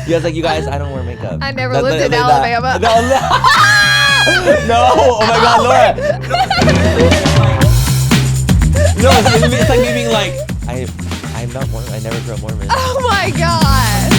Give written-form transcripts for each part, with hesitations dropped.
You guys like, you guys, I don't wear makeup. I never lived in Alabama. No, oh my God, Laura. No, it's like me being like, I'm not Mormon. I never grew up Mormon. Oh my God.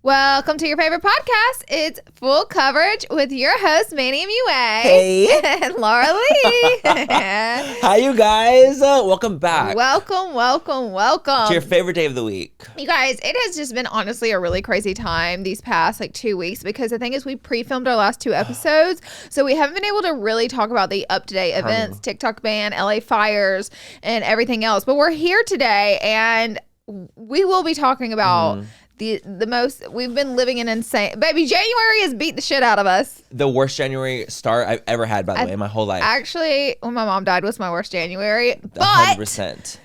Welcome to your favorite podcast. It's Full Coverage with your host, Manny MUA. Hey. And Laura Lee. Hi, you guys. Welcome back. Welcome. To your favorite day of the week. You guys, it has just been honestly a really crazy time these past 2 weeks because the thing is we pre-filmed our last 2 episodes. So we haven't been able to really talk about the up-to-date events, TikTok ban, LA fires, and everything else. But we're here today and we will be talking about the most, we've been living in insane, baby, January has beat the shit out of us. The worst January start I've ever had, by the way, in my whole life. Actually, when my mom died was my worst January, but 100%.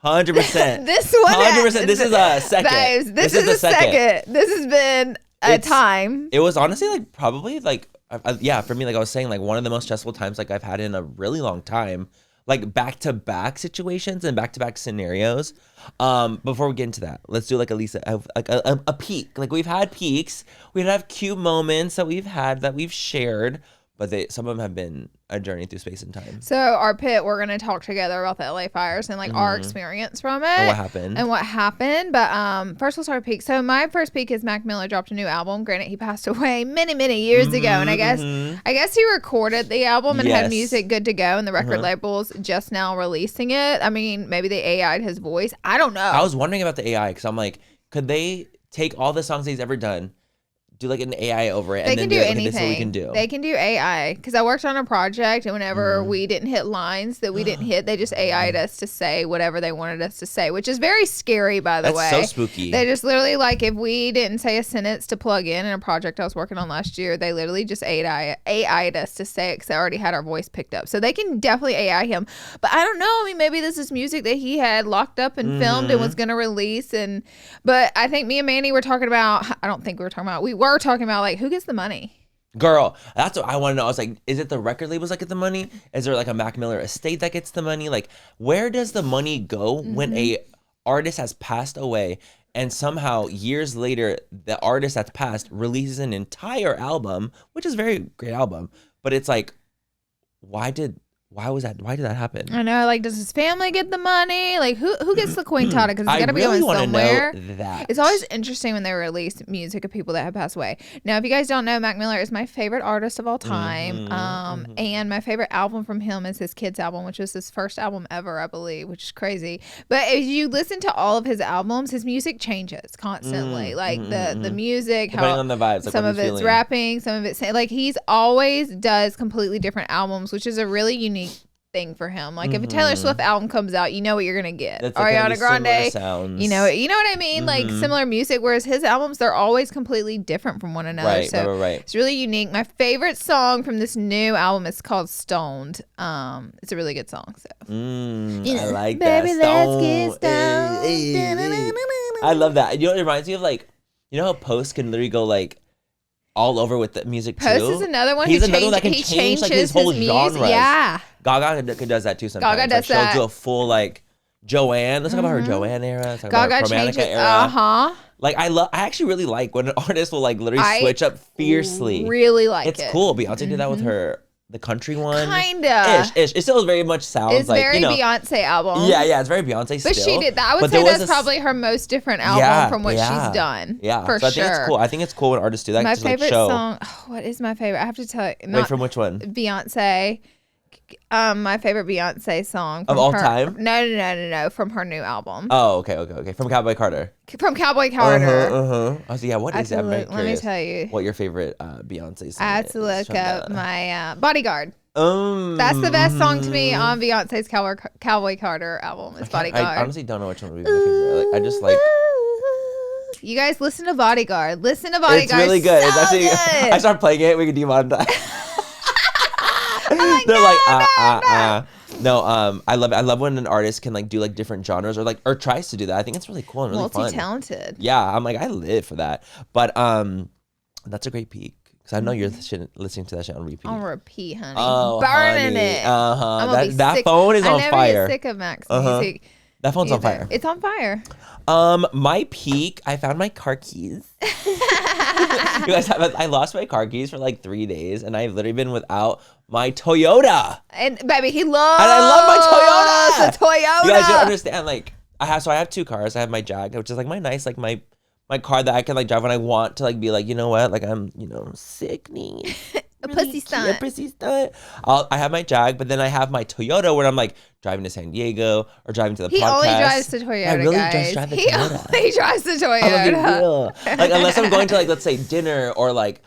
100%. This one, 100%. This is a second. Babes, this is a second. This has been a time. It was honestly probably yeah, for me, I was saying, one of the most stressful times I've had in a really long time. Back-to-back situations and back-to-back scenarios. Before we get into that, let's do a peak. We've had peaks. We've had cute moments that we've had that we've shared, but some of them have been a journey through space and time. So our pit, we're going to talk together about the LA fires and our experience from it. And what happened. But first we'll start with peak. So my first peak is Mac Miller dropped a new album. Granted, he passed away many years ago. And I guess he recorded the album and had music good to go. And the record label's just now releasing it. I mean, maybe they AI'd his voice. I don't know. I was wondering about the AI because I'm like, could they take all the songs he's ever done, do an AI over it, they and then do do anything. This is what we can do. They can do AI because I worked on a project and whenever we didn't hit lines that we didn't hit, they just AI'd us to say whatever they wanted us to say, which is very scary, by the way. That's so spooky. They just literally if we didn't say a sentence to plug in a project I was working on last year, they literally just AI'd us to say it because I already had our voice picked up. So they can definitely AI him. But I don't know. I mean, maybe this is music that he had locked up and filmed and was going to release. But I think me and Manny were talking about, we were talking about who gets the money? Girl, that's what I want to know. I was like, is it the record labels that get the money? Is there a Mac Miller estate that gets the money? Where does the money go when a artist has passed away and somehow years later the artist that's passed releases an entire album, which is a very great album, but it's why did that happen? I know, does his family get the money? Who gets the quintada? Because it's got to be going somewhere. It's always interesting when they release music of people that have passed away. Now, if you guys don't know, Mac Miller is my favorite artist of all time. And my favorite album from him is his Kids album, which was his first album ever, I believe, which is crazy. But if you listen to all of his albums, his music changes constantly. The music, depending on the vibes. Some of it's rapping, some of it's he's always does completely different albums, which is a really unique thing for him. If a Taylor Swift album comes out, you know what you're gonna get. Ariana Grande, you know what I mean? Similar music, whereas his albums, they're always completely different from one another. Right. It's really unique. My favorite song from this new album is called Stoned. It's a really good song. So I like Baby, that. let's get stoned. I love that. You know what it reminds me of? How Post can literally go all over with the music too. Post is another one. He's another one that can change his whole genre. Yeah. Gaga does that too sometimes. Gaga does that. She'll do a full Joanne. Let's talk about her Joanne era. Let's talk Gaga about her changes. era. I actually really like when an artist will literally switch up fiercely. Really like it. It's cool. Beyonce did that with the country one. Kinda. Ish. It still very much sounds it's very Beyonce album. Yeah, it's very Beyonce still. But she did that. I would say that's probably her most different album from what she's done. Yeah, for sure. I think it's cool. I think it's cool when artists do that. My favorite song. What is my favorite? I have to tell you. Wait, from which one? Beyonce. My favorite Beyonce song of all time? No, from her new album. Oh, okay. From Cowboy Carter. From Cowboy Carter. I was what is that? Let me tell you. What your favorite Beyonce song I had to look up my Bodyguard. That's the best song to me on Beyonce's Cowboy Carter album. Is Bodyguard. I honestly don't know which one would be my favorite. I just like. You guys listen to Bodyguard. It's really good. So it's actually good. I start playing it, we can demonetize. They're No, I love it. I love when an artist can do different genres or tries to do that. I think it's really cool and really fun. Multi-talented. Yeah, I'm I live for that. But that's a great peak. Because I know you're listening to that shit on repeat. On repeat, honey. Oh, burning honey. it. That phone is on fire. I never get sick of Mac's music. That phone's on fire. It's on fire. My peak, I found my car keys. You guys, I lost my car keys for like 3 days, and I've literally been without my Toyota. And baby, he loves. And I love my Toyota. The Toyota. You guys don't understand. Like, I have 2 cars. I have my Jag, which is like my nice, like my car that I can like drive when I want to, like be like, you know what, like I'm, sickening. A pussy stunt. A pussy stunt. I have my Jag, but then I have my Toyota where I'm like driving to San Diego or driving to the podcast. He only drives the Toyota, I really guys. just drive the Toyota. He only drives the Toyota. I'm a big deal. Like, unless I'm going to, like, let's say dinner or like,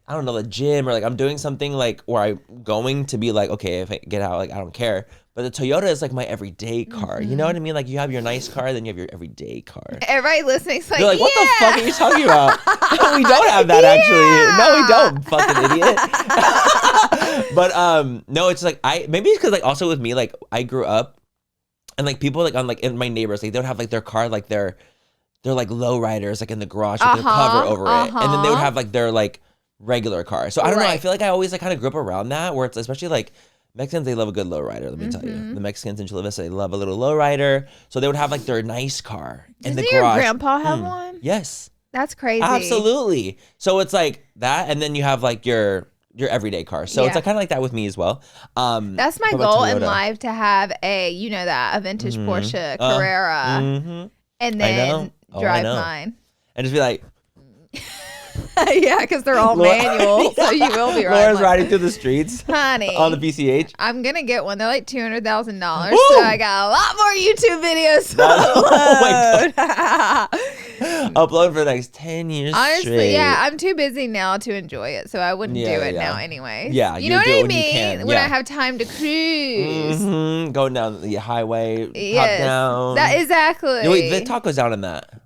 I don't know, the gym, or like I'm doing something like where I'm going to be like, okay, if I get out, like I don't care. But the Toyota is like my everyday car. You know what I mean? Like, you have your nice car, then you have your everyday car. Everybody listening's like, they're like, what the fuck are you talking about? We don't have that actually. No, we don't, fucking idiot. But no, it's like maybe it's because like also with me, like I grew up and like people like on like in my neighbors, like they would have like their car, like they're like low riders, like in the garage with their cover over it. And then they would have like their like regular car. So I don't know. I feel like I always like kind of grew up around that, where it's especially like Mexicans, they love a good lowrider, let me tell you. The Mexicans in Chula Vista, they love a little lowrider. So they would have like their nice car in the garage. Doesn't your grandpa have one? Yes. That's crazy. Absolutely. So it's like that, and then you have like your everyday car. So it's like kind of like that with me as well. That's my goal in life, to have a vintage Porsche Carrera, and then drive mine. And just be like, yeah, because they're all manual, so you will be riding. Laura's riding through the streets, honey, on the PCH. I'm gonna get one. They're like $200,000, so I got a lot more YouTube videos to upload. Oh my God. Upload for the next 10 years. Honestly, straight. Yeah, I'm too busy now to enjoy it, so I wouldn't do it now anyway. Yeah, you know what I mean? When I have time to cruise, going down the highway, yes, top down. That exactly. Wait, the taco's down in that.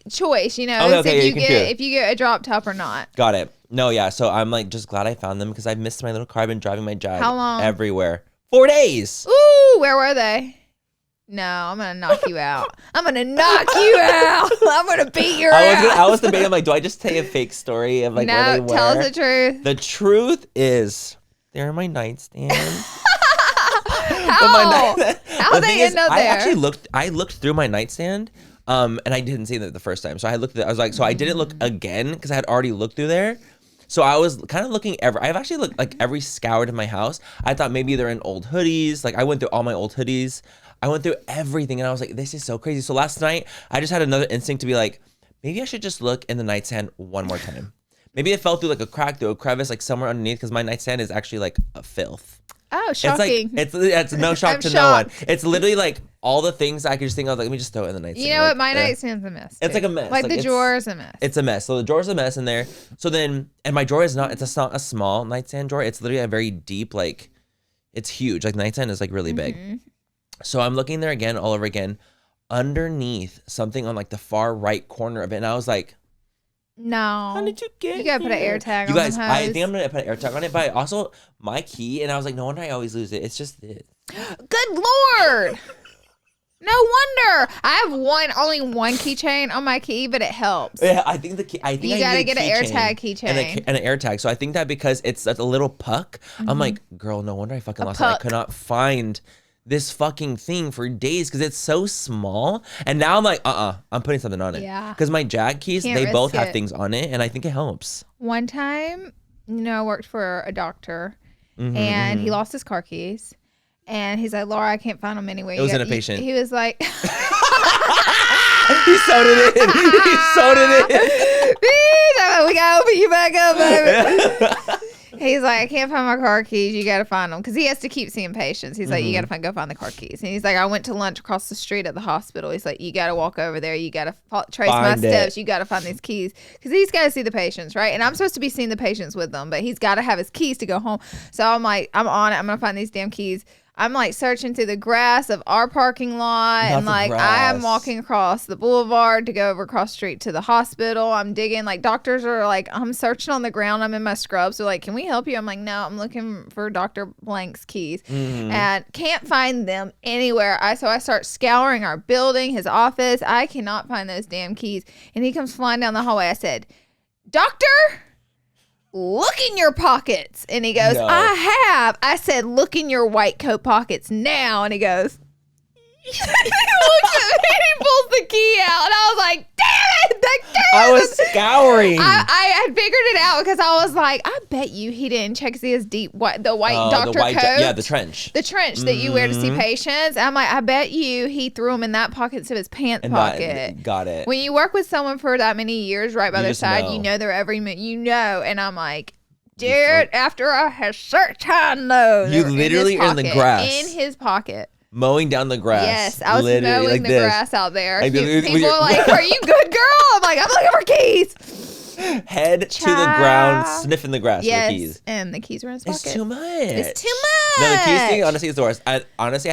Choice, if you get a drop top or not. Got it. No, yeah. So I'm like just glad I found them, because I missed my little car. I've been driving my Jag. How long? Everywhere. 4 days. Ooh, where were they? No, I'm gonna knock you out. I'm gonna knock you out. I'm gonna beat your ass. I was debating. I'm like, do I just tell a fake story of like where they were? Tell us the truth. The truth is, they're in my nightstand. How? How they end up there? I looked through my nightstand. And I didn't see that the first time. So I looked at it, I was like, so I didn't look again because I had already looked through there. So I was kind of looking I've actually looked like every scoured in my house. I thought maybe they're in old hoodies. Like I went through all my old hoodies. I went through everything, and I was like, this is so crazy. So last night I just had another instinct to be like, maybe I should just look in the nightstand one more time. Maybe it fell through like a crack, through a crevice, like somewhere underneath, because my nightstand is actually like a filth. Oh, shocking. It's no shock to no one. It's literally like all the things I could just think of, like, let me just throw it in the nightstand. You know what? My nightstand's a mess. It's like a mess. Like the drawer's a mess. It's a mess. So the drawer's a mess in there. So then, and my drawer is not, it's not a small nightstand drawer. It's literally a very deep, like, it's huge. Like, the nightstand is like really big. So I'm looking there again, all over again, underneath something on like the far right corner of it. And I was like, no. How did you get You gotta put an air tag on You guys, the hose. I think I'm gonna put an air tag on it, but I also, my key, and I was like, no wonder I always lose it. It's just this. Good Lord. No wonder. I have only one keychain on my key, but it helps. Yeah, I think the key. I think you gotta get an air tag keychain and an air tag. So I think that because it's a little puck, I'm like, girl, no wonder I fucking lost it. I could not find this fucking thing for days because it's so small. And now I'm like, I'm putting something on it. Yeah. Because my Jag keys, they both have things on it, and I think it helps. One time, I worked for a doctor, and he lost his car keys. And he's like, Laura, I can't find them anywhere. It was inpatient. He was like, he sewed it in. He sewed it in. We gotta open you back up, baby. He's like, I can't find my car keys. You gotta find them, because he has to keep seeing patients. He's like, you gotta go find the car keys. And he's like, I went to lunch across the street at the hospital. He's like, you gotta walk over there. You gotta trace my steps. You gotta find these keys, because he's gotta see the patients, right? And I'm supposed to be seeing the patients with them, but he's gotta have his keys to go home. So I'm like, I'm on it. I'm gonna find these damn keys. I'm like searching through the grass of our parking lot, and like I am walking across the boulevard to go over across the street to the hospital. I'm digging, like doctors are like, I'm searching on the ground. I'm in my scrubs. They're like, can we help you? I'm like, no, I'm looking for Dr. Blank's keys and can't find them anywhere. So I start scouring our building, his office. I cannot find those damn keys. And he comes flying down the hallway. I said, Doctor, look in your pockets. And he goes, no. I have. I said, look in your white coat pockets now. And he goes, he I was scouring. I had figured it out because I was like, I bet you he didn't check his deep the white doctor coat. Yeah, the trench. The trench that you wear to see patients. I'm like, I bet you he threw him in that pocket of his pants pocket. Got it. When you work with someone for that many years right by their side, you know their every minute. And I'm like, dude, after I had search hand though. You literally are in the grass. In his pocket. Mowing down the grass. Yes, I was mowing like the grass out there. Like people are like, are you good, girl? I'm like, I'm looking for keys. Head to the ground, sniffing the grass for the keys. And the keys were in his pocket. It's too much. It's too much. No, the keys thing, honestly, is the worst. I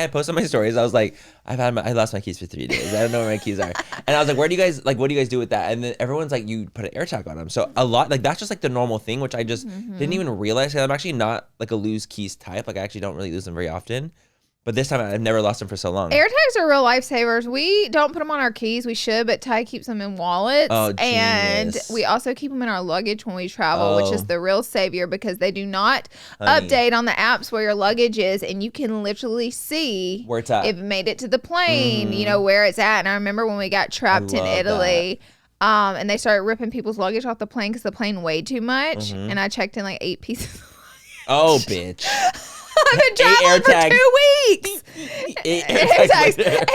posted my stories. I was like, I lost my keys for 3 days. I don't know where my keys are. And I was like, what do you guys do with that? And then everyone's like, you put an air tag on them. So a lot, like, that's just like the normal thing, which I just didn't even realize. I'm actually not like a lose keys type. Like, I actually don't really lose them very often. But this time, I've never lost them for so long. AirTags are real lifesavers. We don't put them on our keys. We should, but Ty keeps them in wallets. Oh, and we also keep them in our luggage when we travel, which is the real savior because they do not update on the apps where your luggage is, and you can literally see where it's at. If it made it to the plane, where it's at. And I remember when we got trapped in Italy. And they started ripping people's luggage off the plane because the plane weighed too much. And I checked in like 8 pieces. Oh, bitch. I've been traveling for 2 weeks. 8 AirTags. And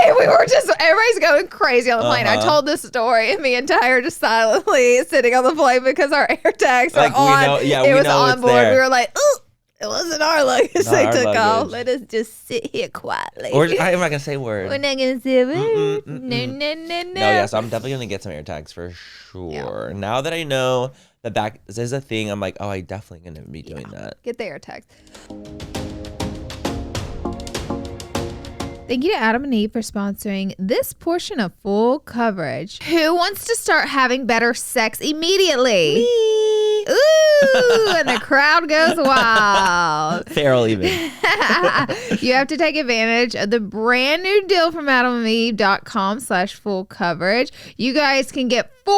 everybody's going crazy on the plane. I told this story and me and Ty are just silently sitting on the plane because our AirTags are on. It was on board. There. We were like, ooh, it wasn't our luggage they took off. Let us just sit here quietly. I'm not going to say a word. We're not going to say a word. No. No, yeah, so I'm definitely going to get some AirTags for sure. Yeah. Now that I know that is a thing, I'm like, oh, I definitely going to be doing that. Get the AirTags. Thank you to Adam and Eve for sponsoring this portion of Full Coverage. Who wants to start having better sex immediately? Me. Ooh, and the crowd goes wild. Feral even. You have to take advantage of the brand new deal from adamandeve.com/full coverage. You guys can get 4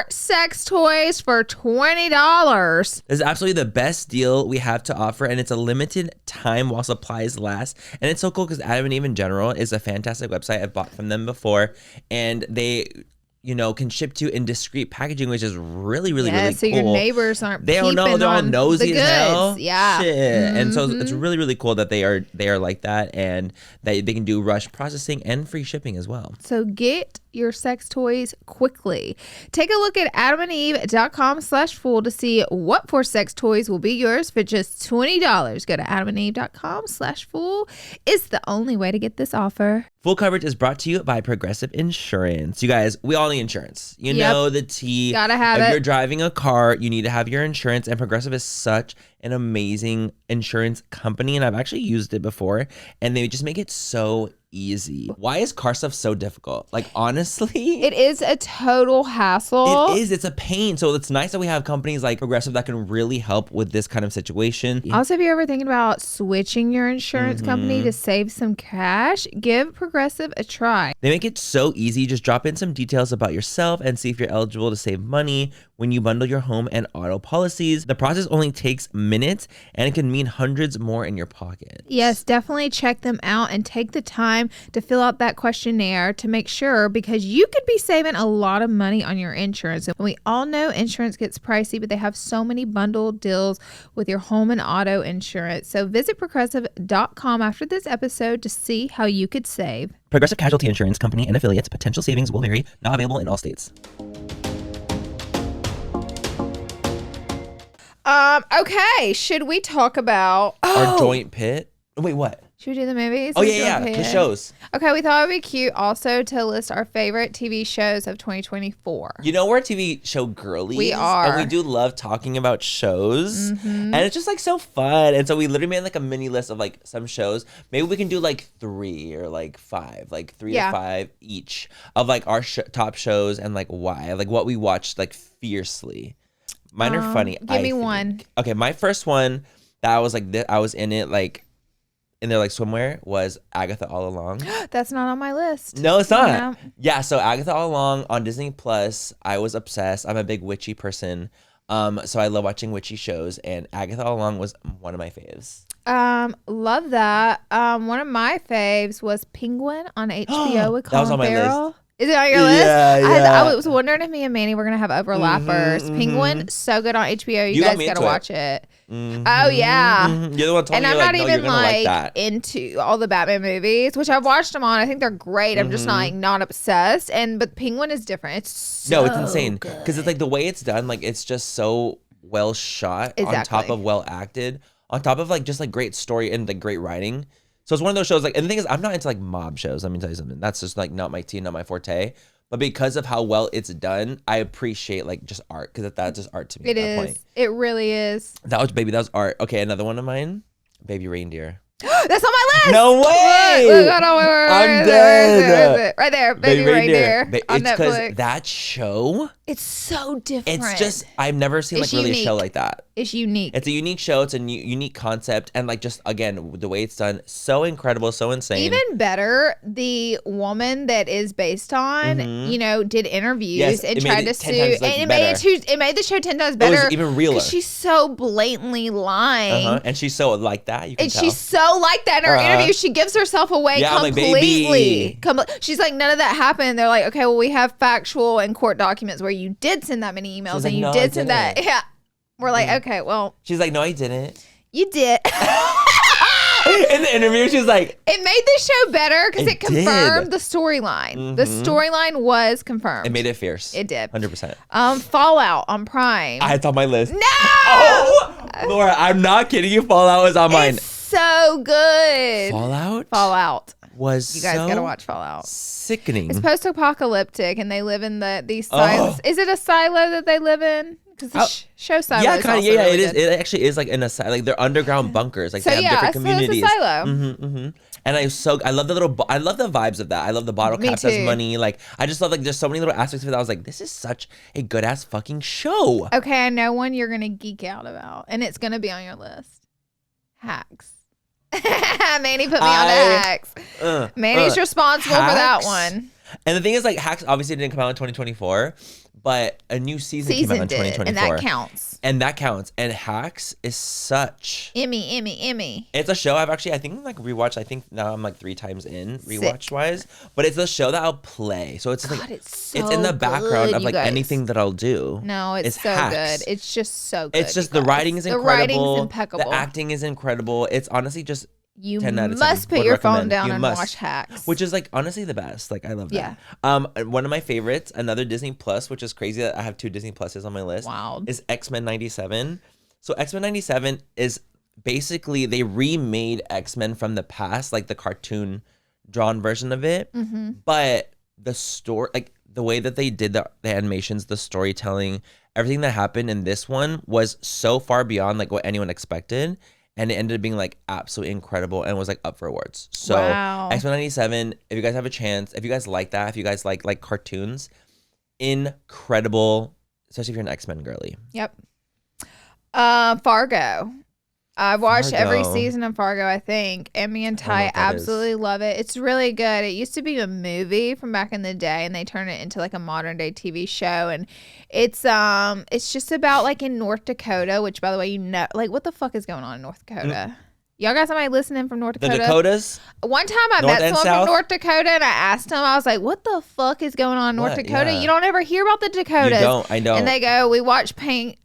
sex toys for $20. This is absolutely the best deal we have to offer, and it's a limited time while supplies last. And it's so cool because Adam and Eve in general is a fantastic website. I've bought from them before, and they can ship to in discreet packaging, which is really, really, really cool. So your neighbors aren't they don't know, they're all nosy as hell. Yeah. Shit. And so it's really, really cool that they are like that, and that they can do rush processing and free shipping as well. So get your sex toys quickly. Take a look at adamandeve.com/fool to see what 4 sex toys will be yours for just $20. Go to adamandeve.com/fool. It's the only way to get this offer. Full Coverage is brought to you by Progressive Insurance. You guys, we all need insurance. You know the tea. Gotta have it. If you're driving a car, you need to have your insurance, and Progressive is such an amazing insurance company, and I've actually used it before, and they just make it so easy. Why is car stuff so difficult? Like, honestly, it is a total hassle. It is. It's a pain. So it's nice that we have companies like Progressive that can really help with this kind of situation. Also, if you're ever thinking about switching your insurance company to save some cash, give Progressive a try. They make it so easy. Just drop in some details about yourself and see if you're eligible to save money when you bundle your home and auto policies. The process only takes minutes, and it can mean hundreds more in your pocket. Yes, definitely check them out and take the time to fill out that questionnaire to make sure, because you could be saving a lot of money on your insurance. And we all know insurance gets pricey, but they have so many bundled deals with your home and auto insurance. So visit progressive.com after this episode to see how you could save. Progressive Casualty Insurance Company and affiliates. Potential savings will vary. Not available in all states. Okay, should we talk about our joint pit? Wait, what? Should we do the movies? Oh, yeah, the shows. Okay, we thought it would be cute also to list our favorite TV shows of 2024. You know, we're a TV show girlies. We are. And we do love talking about shows. And it's just like so fun. And so we literally made like a mini list of like some shows. Maybe we can do like 3 or like 5, like 3 or 5 each of like our top shows and like why, like what we watched like fiercely. Mine are funny. Give me one. Okay, my first one that I was like, I was in it like, in their like swimwear was Agatha All Along. That's not on my list. No, it's not. Yeah, so Agatha All Along on Disney Plus. I was obsessed. I'm a big witchy person. So I love watching witchy shows, and Agatha All Along was one of my faves. Love that. One of my faves was Penguin on HBO with Colin Farrell. Is it on your list? Yeah. I was wondering if me and Manny were going to have overlappers. Penguin, so good on HBO. You guys got to watch it. Oh, yeah. You're the one told me, and I'm not even like that. into all the Batman movies, which I've watched them on. I think they're great. I'm just not obsessed. But Penguin is different. It's it's insane because it's like the way it's done. Like it's just so well shot on top of well acted, on top of like just like great story and like great writing. So it's one of those shows like, and the thing is, I'm not into like mob shows. Let me tell you something. That's just like not my tea, not my forte. But because of how well it's done, I appreciate like just art because that's just art to me. It is. Point. It really is. That was art. Okay, another one of mine, Baby Reindeer. That's on my list. No way. Look, I'm dead. Right there. Baby Reindeer on It's because Netflix. that show. It's so different. It's just, I've never seen like really a show like that. It's unique. It's a unique show. It's a unique concept. And like just, again, the way it's done, so incredible, so insane. Even better, the woman that is based on, did interviews and tried to sue. And it made the show 10 times better. It was even realer. Because she's so blatantly lying. And she's so like that. You can tell. She's so like that in her interview. She gives herself away completely. She's like, none of that happened. They're like, okay, well, we have factual and court documents where you did send that many emails and you did send that. Yeah. We're like, okay, well. She's like, no, I didn't. You did. In the interview, she's like. It made the show better because it confirmed the storyline. The storyline was confirmed. It made it fierce. It did. 100%. Fallout on Prime. It's on my list. No! Oh, Laura, I'm not kidding you. Fallout was on mine. It's so good. Fallout was you guys gotta watch Fallout. Sickening. It's post-apocalyptic and they live in these silos. Is it a silo that they live in? Because the show silo. Yeah, kind of. Yeah, really it is. It actually is like in a like they're underground bunkers. Like they have different communities. So it's a silo. And I love I love the vibes of that. I love the bottle caps as money. Like I just love like there's so many little aspects of it that I was like, this is such a good ass fucking show. Okay, I know one you're gonna geek out about, and it's gonna be on your list. Hacks. Manny put me on Hacks. Manny's responsible for that one. And the thing is, like, Hacks obviously didn't come out in 2024, but a new season came out in 2024. And that counts. And Hacks is such Emmy. It's a show I think like rewatched. I think now I'm like 3 times in rewatch wise, but it's a show that I'll play. So it's like it's in the background of like anything that I'll do. No, it's so Hacks. Good. It's just so good. It's just the writing is incredible. The writing's impeccable. The acting is incredible. It's honestly just. You must put your phone down and watch Hacks. Which is like honestly the best. Like I love that. Yeah. One of my favorites, another Disney Plus, which is crazy that I have 2 Disney Pluses on my list. Wow. Is X-Men 97. So X-Men 97 is basically they remade X-Men from the past, like the cartoon drawn version of it. But the story, like the way that they did the animations, the storytelling, everything that happened in this one was so far beyond like what anyone expected. And it ended up being like absolutely incredible and was like up for awards. So X-Men 97, if you guys have a chance, if you guys like that, if you guys like cartoons, incredible, especially if you're an X-Men girly. Yep. Fargo. I've watched every season of Fargo, I think. And me and Ty absolutely love it. It's really good. It used to be a movie from back in the day, and they turned it into like a modern day TV show. And it's just about like in North Dakota, which by the way, like what the fuck is going on in North Dakota? Y'all got somebody listening from North Dakota? The Dakotas? One time I met someone from North Dakota and I asked them, I was like, what the fuck is going on in North Dakota? Yeah. You don't ever hear about the Dakotas. I don't. And they go, we watch paint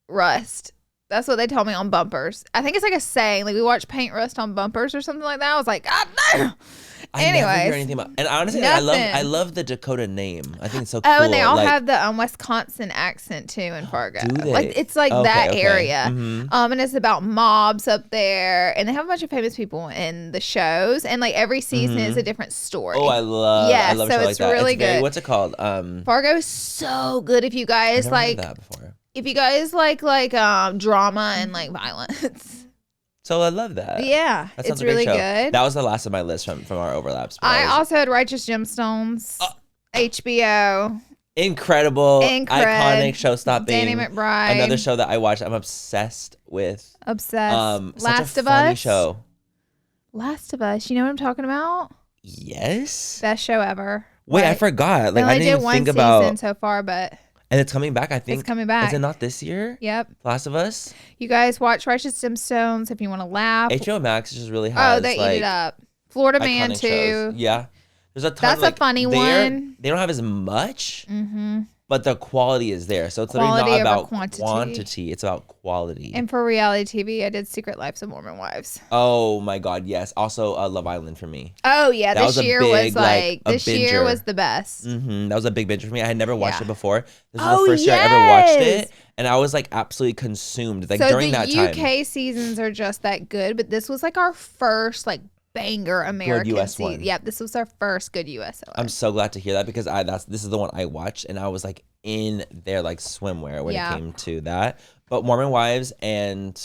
rust. That's what they told me on bumpers. I think it's like a saying, like we watch paint rust on bumpers or something like that. I was like, God damn. I never hear anything about. And honestly, I love the Dakota name. I think it's so cool. Oh, and they all have the Wisconsin accent too in Fargo. Do they? Like it's like that area. And it's about mobs up there, and they have a bunch of famous people in the shows, and like every season is a different story. Oh, I love so it's like really good. What's it called? Fargo is so good. If you guys like that before. If you guys like drama and like violence. So I love that. Yeah, it's really good. That was the last of my list from our overlaps. I also had Righteous Gemstones, HBO. Incredible, iconic show stopping. Danny McBride. Another show that I watched. I'm obsessed with. Last of funny Us. Show. Last of Us. You know what I'm talking about? Yes. Best show ever. Wait, I forgot. Like I didn't even think about. One season so far, but. And it's coming back, I think. It's coming back. Is it not this year? Yep. Last of Us? You guys watch Righteous Gemstones if you want to laugh. HBO Max just really has they eat it up. Florida Man too. Shows. Yeah. There's a ton. That's like, a funny one. They don't have as much, but the quality is there. So it's literally not about quantity. It's about quality. And for reality TV, I did Secret Lives of Mormon Wives. Oh my God, yes. Also, Love Island for me. Oh yeah, this year was like this year was the best. That was a big binge for me. I had never watched it before. This was the first year I ever watched it, and I was like absolutely consumed. Like during that time. So the UK seasons are just that good, but this was like our first like banger American good US one. Yep, this was our first good US one. I'm so glad to hear that because this is the one I watched and I was like in their like swimwear when it came to that. But Mormon Wives and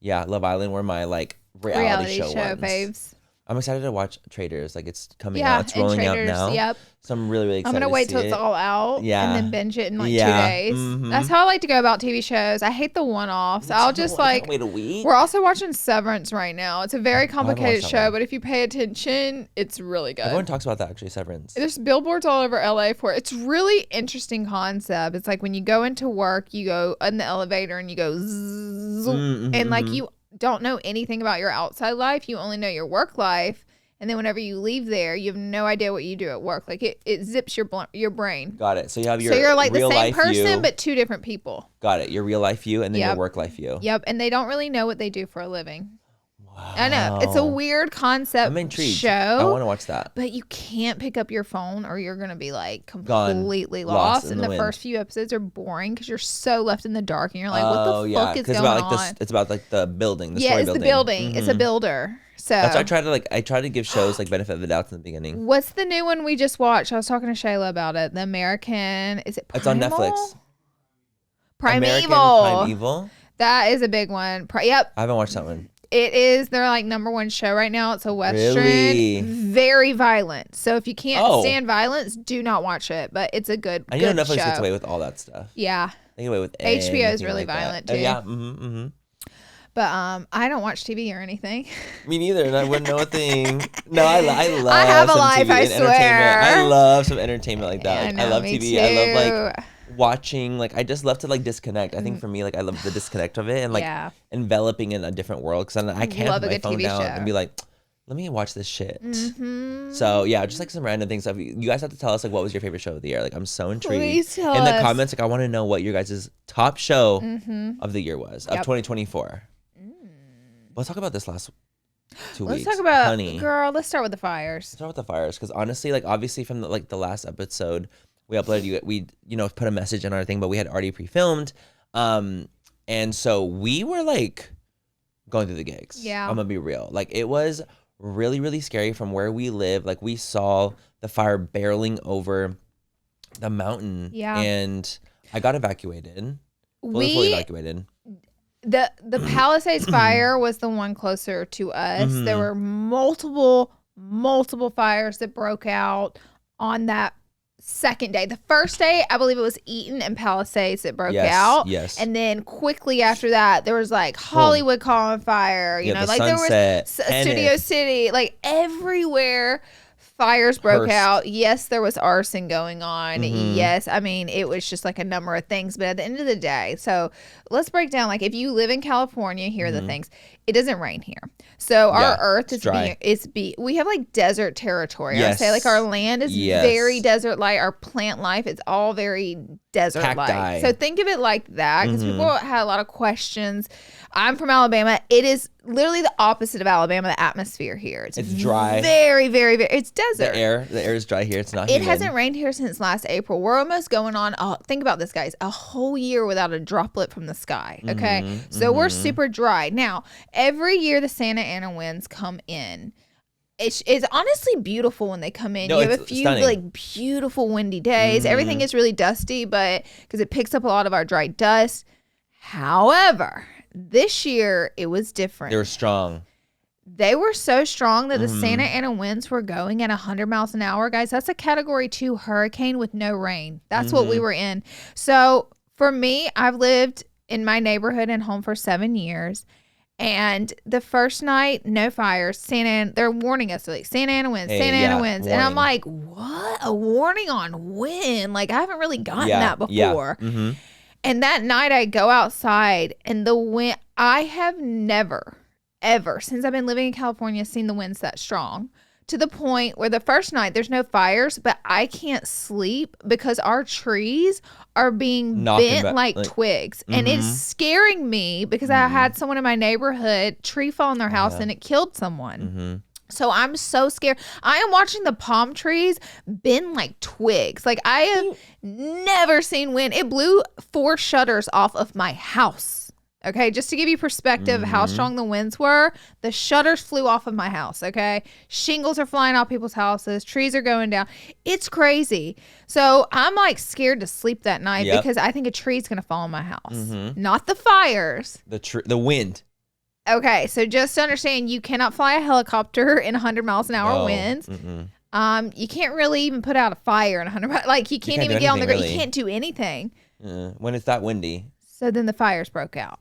Love Island were my like reality show ones. Faves. I'm excited to watch Traitors. Like it's coming out. It's rolling out now. Yep. So I'm really excited. I'm gonna wait till it's all out. Yeah. And then binge it in like 2 days. That's how I like to go about TV shows. I hate the one-offs. I'll just like wait a week. We're also watching Severance right now. It's a very complicated show, but if you pay attention, it's really good. Everyone talks about that actually, Severance. There's billboards all over LA for it. It's really interesting concept. It's like when you go into work, you go in the elevator and you go zzz, and like you don't know anything about your outside life. You only know your work life. And then whenever you leave there, you have no idea what you do at work. Like it zips your brain. Got it. So you have your you're like the same person, you. But 2 different people. Got it. Your real life you and then your work life you. Yep. And they don't really know what they do for a living. Wow. I know. It's a weird concept. I'm intrigued. Show. I want to watch that. But you can't pick up your phone or you're going to be like completely lost. And the first few episodes are boring because you're so left in the dark and you're like, what the fuck is going on? It's about like the building. The story it's the building. It's a builder. So that's why I try to give shows like benefit of the doubt in the beginning. What's the new one we just watched? I was talking to Shayla about it. The American, is it Primal? It's on Netflix. Primeval. That is a big one. Yep. I haven't watched that one. It is their like #1 show right now. It's a Western. Really? Very violent. So if you can't stand violence, do not watch it. But it's a good I know Netflix gets away with all that stuff. Yeah. They get away with HBO is really violent too. Yeah. But I don't watch TV or anything. Me neither, and I wouldn't know a thing. No, I love. I have a life, TV I swear. I love some entertainment like that. Like, I love TV. Too. I love like watching. Like I just love to like disconnect. I think for me, like I love the disconnect of it and like enveloping in a different world because I can't put my phone down and be like, let me watch this shit. So yeah, just like some random things. You guys have to tell us like what was your favorite show of the year. Like I'm so intrigued. Please tell in the us. comments. Like I want to know what your guys' top show of the year was of 2024. Let's talk about this last 2 weeks. Let's talk about, honey. Girl, let's start with the fires. Let's start with the fires. Because honestly, like obviously from the last episode, we uploaded, we put a message in our thing, but we had already pre-filmed. And so we were like going through the gigs. Yeah. I'm going to be real. Like it was really, really scary from where we live. Like we saw the fire barreling over the mountain. Yeah. And I got evacuated. Fully evacuated. The Palisades fire was the one closer to us. There were multiple fires that broke out on that second day. The first day, I believe it was Eaton and Palisades that broke out. Yes. And then quickly after that, there was like Hollywood caught on fire. You know, like Sunset, there was Studio City, like everywhere. Fires broke out. Yes, there was arson going on. Yes, I mean, it was just like a number of things. But at the end of the day, so let's break down. Like if you live in California, here are the things. It doesn't rain here. So our earth is dry. We have like desert territory. Yes. I would say like our land is very desert-like. Our plant life is all very desert-like. Cacti. So think of it like that because people had a lot of questions. I'm from Alabama. It is literally the opposite of Alabama, the atmosphere here. It's dry. Very, very, very. It's desert. The air is dry here. It's not humid. It hasn't rained here since last April. We're almost going on, think about this, guys, a whole year without a droplet from the sky, okay? So we're super dry. Now, every year the Santa Ana winds come in. It's honestly beautiful when they come in. No, you have a few stunning. like beautiful windy days. Everything is really dusty, but because it picks up a lot of our dry dust. However, this year it was different. They were strong. They were so strong that the Santa Ana winds were going at 100 miles an hour, guys. That's a Category 2 hurricane with no rain. That's what we were in. So for me, I've lived in my neighborhood and home for 7 years. And the first night, no fires. They're warning us like Santa Ana winds, Santa Ana winds. Warning. And I'm like, what? A warning on wind? Like I haven't really gotten that before. Yeah. And that night I go outside and the wind, I have never, ever, since I've been living in California, seen the winds that strong. to the point where the first night there's no fires, but I can't sleep because our trees are being bent like twigs. And it's scaring me because I had someone in my neighborhood tree fall in their house and it killed someone. So I'm so scared. I am watching the palm trees bend like twigs. Like I have never seen wind. It blew 4 shutters off of my house. Okay, just to give you perspective of how strong the winds were, the shutters flew off of my house, okay? Shingles are flying off people's houses. Trees are going down. It's crazy. So I'm like scared to sleep that night because I think a tree's going to fall on my house. Not the fires. The wind. Okay, so just to understand, you cannot fly a helicopter in 100 miles an hour winds. You can't really even put out a fire in 100 miles. Like, you can't even get on the ground. Really. You can't do anything. When it's that windy. So then the fires broke out.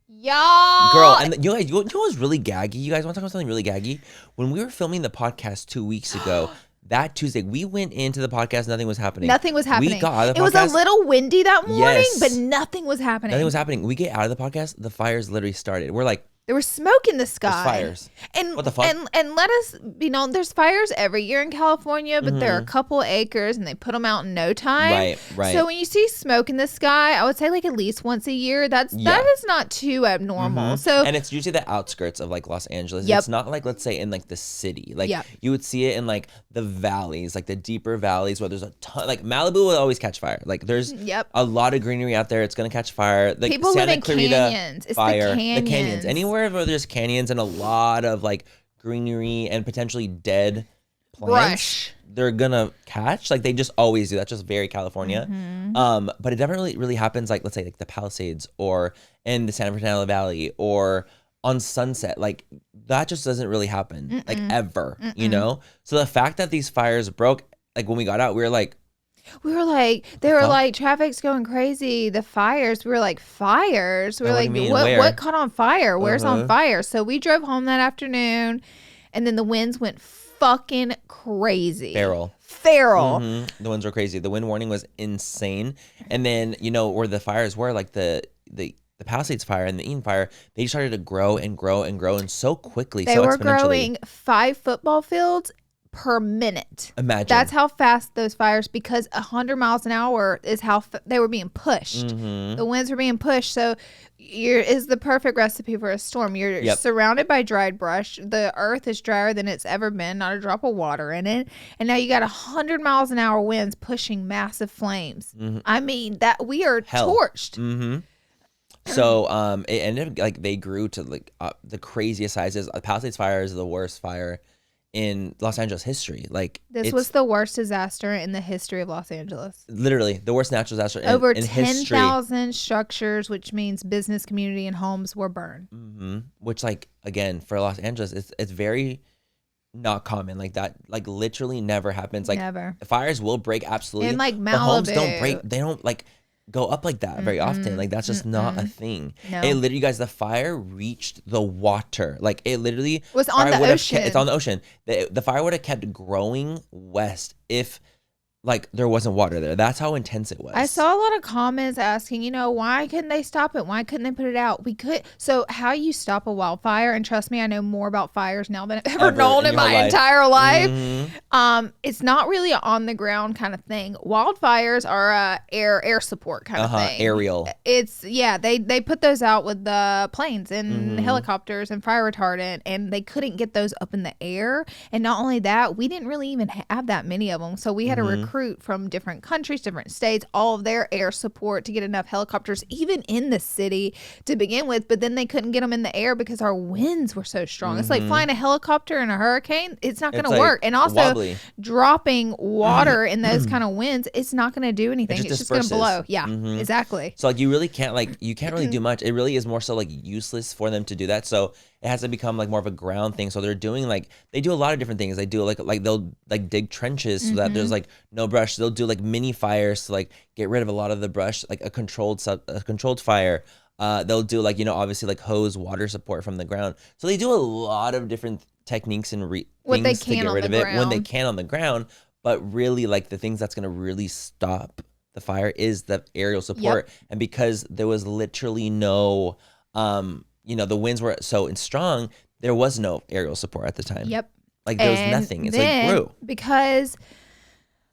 Y'all. Girl, and you know what was really gaggy? You guys want to talk about something really gaggy? When we were filming the podcast 2 weeks ago, that Tuesday, we went into the podcast, nothing was happening. Nothing was happening. We got out of the podcast. It was a little windy that morning, but nothing was happening. Nothing was happening. We get out of the podcast, the fires literally started. We're like, there was smoke in the sky. There's fires. And what the fuck? And let us be known, there's fires every year in California, but they're a couple acres and they put them out in no time. Right. So when you see smoke in the sky, I would say like at least once a year. That is not too abnormal. So and it's usually the outskirts of like Los Angeles. It's not like, let's say, in like the city. Like you would see it in like the valleys, like the deeper valleys where there's a ton. Like Malibu will always catch fire. Like there's a lot of greenery out there. It's gonna catch fire. Like people Santa live in Clarita, canyons. It's fire. the canyons. Anywhere where there's canyons and a lot of like greenery and potentially dead plants, brush, they're gonna catch. Like they just always do. That's just very California. But it never really happens like, let's say, like the Palisades or in the San Fernando Valley or on Sunset. Like that just doesn't really happen like ever, you know? So the fact that these fires broke, like when we got out, we were like, they were like, traffic's going crazy. The fires. We were like, fires? We were like, what caught on fire? Where's on fire? So we drove home that afternoon, and then the winds went fucking crazy. Feral. The winds were crazy. The wind warning was insane. And then, you know, where the fires were, like the Palisades fire and the Eden fire, they started to grow and grow and grow, and so quickly, they were growing 5 football fields per minute. Imagine. That's how fast those fires, because 100 miles an hour is how they were being pushed. The winds were being pushed. So is the perfect recipe for a storm. You're surrounded by dried brush. The earth is drier than it's ever been, not a drop of water in it. And now you got 100 miles an hour winds pushing massive flames. I mean, that we are torched. So it ended up like they grew to like the craziest sizes. Palisades fire is the worst fire in Los Angeles history. Like this was the worst disaster in the history of Los Angeles. Literally the worst natural disaster in over history. 10,000 structures, which means business, community, and homes were burned. Which, like, again, for Los Angeles, it's very not common. Like that, like literally never happens. Like never. Fires will break, absolutely. And like Malibu, the homes don't break. They don't like go up like that very often. Like that's just not a thing. No. It literally, guys, the fire reached the water. Like it literally was on the ocean. It's on the ocean. The fire would have kept growing west if like there wasn't water there. That's how intense it was. I saw a lot of comments asking, you know, why couldn't they stop it? Why couldn't they put it out? We could. So how you stop a wildfire, and trust me, I know more about fires now than I've ever known in my entire life. It's not really an on the ground kind of thing. Wildfires are air support kind of thing. Aerial. It's they put those out with the planes and helicopters and fire retardant, and they couldn't get those up in the air. And not only that, we didn't really even have that many of them. So we had to recruit from different countries, different states, all of their air support to get enough helicopters, even in the city to begin with. But then they couldn't get them in the air because our winds were so strong. It's like flying a helicopter in a hurricane. It's not going to work. And also wobbly. Dropping water in those kind of winds, it's not going to do anything. It's just going to blow. Yeah, exactly. So like you can't really do much. It really is more so like useless for them to do that. So it has to become like more of a ground thing. So they're doing they do a lot of different things. They do like they'll like dig trenches so that there's like no brush. They'll do like mini fires to like get rid of a lot of the brush, like a controlled fire. They'll do like, you know, obviously like hose water support from the ground. So they do a lot of different techniques and things to get rid of it when they can on the ground. But really, like the things that's gonna really stop the fire is the aerial support. And because there was literally no you know, the winds were so strong, there was no aerial support at the time. Like there was nothing. It's like grew. Because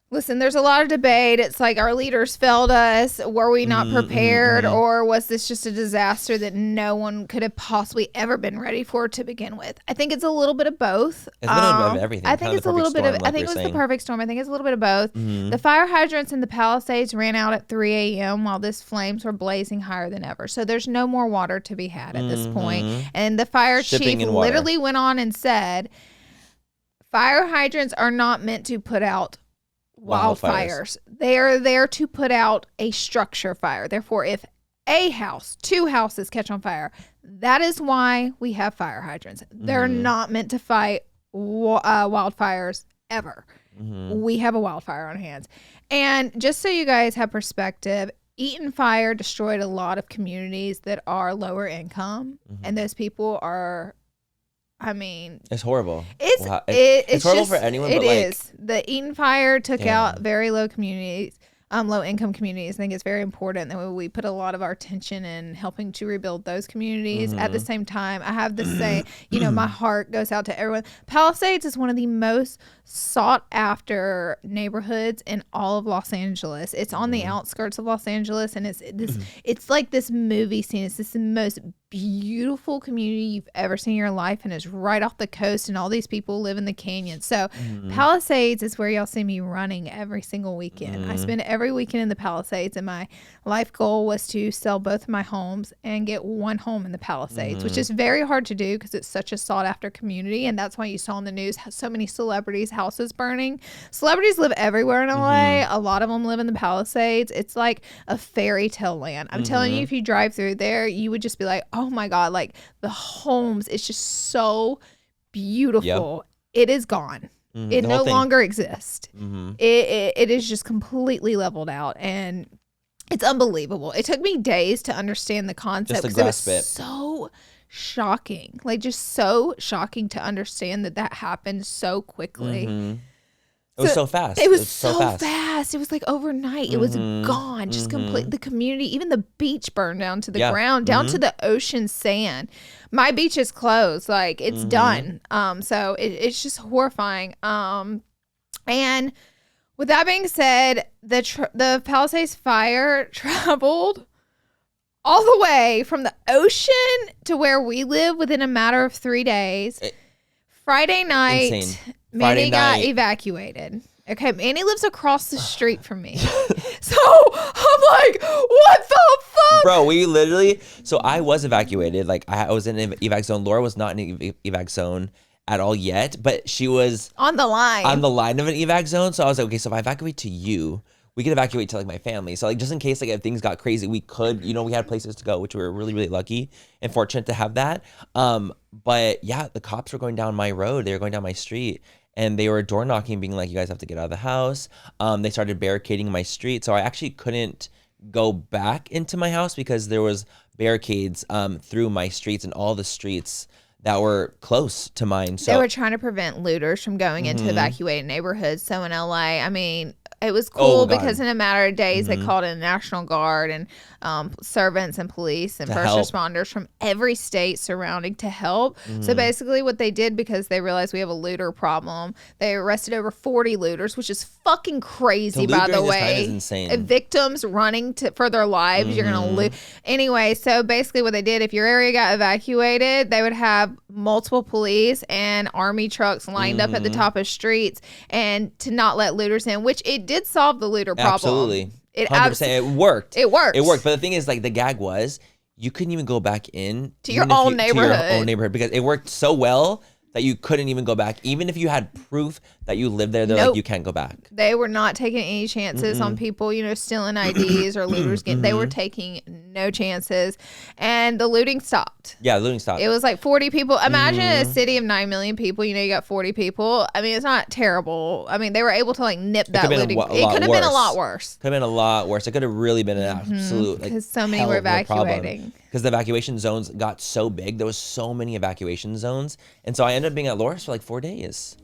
listen, there's a lot of debate. It's like our leaders failed us. Were we not prepared? Or was this just a disaster that no one could have possibly ever been ready for to begin with? I think it's a little bit of both. It's a little bit of everything. I think it's a little bit of, I think it was the perfect storm. I think it's a little bit of both. The fire hydrants in the Palisades ran out at 3 a.m. while these flames were blazing higher than ever. So there's no more water to be had at this point. And the fire chief literally went on and said, fire hydrants are not meant to put out wildfires. They are there to put out a structure fire. Therefore, if a house, 2 houses catch on fire, that is why we have fire hydrants. They're not meant to fight wildfires ever. We have a wildfire on hands. And just so you guys have perspective, Eaton Fire destroyed a lot of communities that are lower income, and those people are, I mean, it's horrible. It's horrible just, for anyone. It but is. The Eaton Fire took out very low communities, low income communities. I think it's very important that we put a lot of our attention in helping to rebuild those communities. At the same time, I have to say, you know, my heart goes out to everyone. Palisades is one of the most sought after neighborhoods in all of Los Angeles. It's on the outskirts of Los Angeles, and it's like this movie scene. It's this most beautiful community you've ever seen in your life, and it's right off the coast, and all these people live in the canyon. So Palisades is where y'all see me running every single weekend. I spend every weekend in the Palisades, and my life goal was to sell both of my homes and get one home in the Palisades, which is very hard to do because it's such a sought after community. And that's why you saw in the news so many celebrities' houses burning. Celebrities live everywhere in LA. A lot of them live in the Palisades. It's like a fairy tale land. I'm telling you, if you drive through there, you would just be like, oh my God, like the homes, it's just so beautiful. It is gone. It no longer exists. It is just completely leveled out, and it's unbelievable. It took me days to understand the concept because it was so shocking, like just so shocking to understand that happened so quickly. It was so fast. It was so fast. It was like overnight. It was gone. Just complete. The community, even the beach burned down to the ground, down to the ocean sand. My beach is closed. Like it's done. So it's just horrifying. And with that being said, the Palisades fire traveled all the way from the ocean to where we live within a matter of 3 days. Friday night. Insane. Manny got evacuated. Okay, Manny lives across the street from me. So I'm like, what the fuck? Bro, we literally, so I was evacuated. Like I was in an evac zone. Laura was not in an evac zone at all yet, but she was on the line of an evac zone. So I was like, okay, so if I evacuate to you, we could evacuate to like my family. So like just in case like if things got crazy, we could, you know, we had places to go, which we were really, really lucky and fortunate to have that. But yeah, the cops were going down my road. They were going down my street. And they were door knocking, being like, you guys have to get out of the house. They started barricading my street. So I actually couldn't go back into my house because there was barricades through my streets and all the streets that were close to mine. So they were trying to prevent looters from going into evacuated neighborhoods. So in LA, I mean, it was cool because in a matter of days, they called in the National Guard and servants and police and first responders from every state surrounding to help. So basically what they did, because they realized we have a looter problem, they arrested over 40 looters, which is fucking crazy, by the way. Is insane. Victims running for their lives, you're going to loot. Anyway, so basically what they did, if your area got evacuated, they would have multiple police and army trucks lined up at the top of streets and to not let looters in, which it did solve the looter problem. Absolutely. 100%. It worked. It worked. But the thing is, like, the gag was you couldn't even go back in to your own neighborhood because it worked so well that you couldn't even go back. Even if you had proof that you lived there, they're like, you can't go back. They were not taking any chances on people, you know, stealing IDs or looters. They were taking no chances. And the looting stopped. Yeah, looting stopped. It was like 40 people. Imagine a city of 9 million people, you know, you got 40 people. I mean, it's not terrible. I mean, they were able to like nip that looting. It could have been a lot worse. Could have been a lot worse. It could have really been an absolute, like, because so many were evacuating. Because the evacuation zones got so big. There was so many evacuation zones. And so I ended up being at Laura's for like 4 days.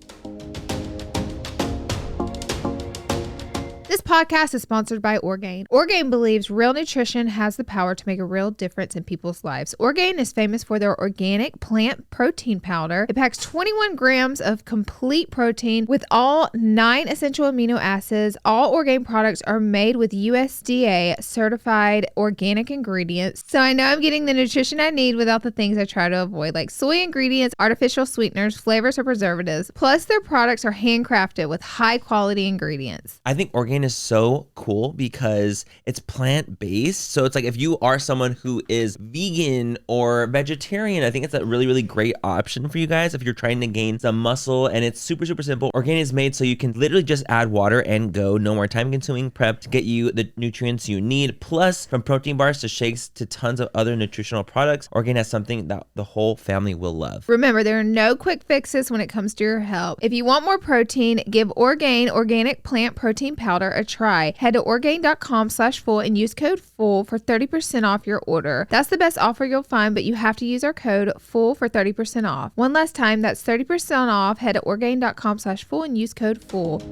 This podcast is sponsored by Orgain. Orgain believes real nutrition has the power to make a real difference in people's lives. Orgain is famous for their organic plant protein powder. It packs 21 grams of complete protein with all 9 essential amino acids. All Orgain products are made with USDA certified organic ingredients. So I know I'm getting the nutrition I need without the things I try to avoid, like soy ingredients, artificial sweeteners, flavors, or preservatives. Plus, their products are handcrafted with high quality ingredients. I think Orgain is so cool because it's plant-based. So it's like if you are someone who is vegan or vegetarian, I think it's a really, really great option for you guys if you're trying to gain some muscle. And it's super, super simple. Orgain is made so you can literally just add water and go. No more time-consuming prep to get you the nutrients you need. Plus, from protein bars to shakes to tons of other nutritional products, Orgain has something that the whole family will love. Remember, there are no quick fixes when it comes to your health. If you want more protein, give Orgain organic plant protein powder a try. Head to Orgain.com/full and use code FULL for 30% off your order. That's the best offer you'll find, but you have to use our code FULL for 30% off. One last time, that's 30% off. Head to Orgain.com/full and use code FULL.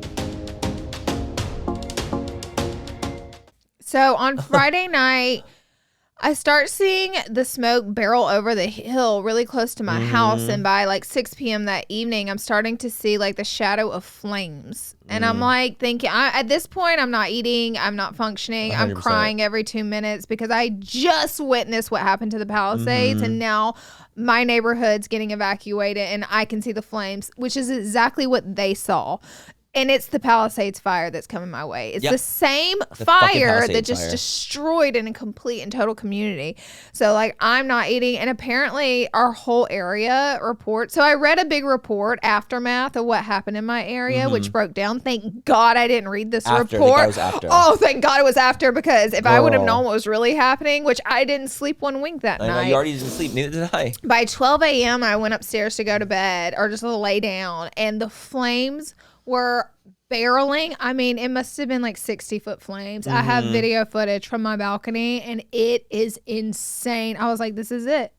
So on Friday night, I start seeing the smoke barrel over the hill really close to my house. And by like 6 p.m. that evening, I'm starting to see like the shadow of flames. And I'm like thinking, at this point, I'm not eating. I'm not functioning. 100%. I'm crying every 2 minutes because I just witnessed what happened to the Palisades. And now my neighborhood's getting evacuated and I can see the flames, which is exactly what they saw. And it's the Palisades fire that's coming my way. It's the same fire that just destroyed in a complete and total community. So, like, I'm not eating. And apparently our whole area report. So I read a big report, aftermath of what happened in my area, which broke down. Thank God I didn't read this report. I think that was after. Oh, thank God it was after, because if I would have known what was really happening, which I didn't sleep one wink that night. You already didn't sleep. Neither did I. By 12 a.m., I went upstairs to go to bed or just to lay down. And the flames were barreling. I mean, it must have been like 60-foot flames. I have video footage from my balcony and it is insane. I was like, this is it.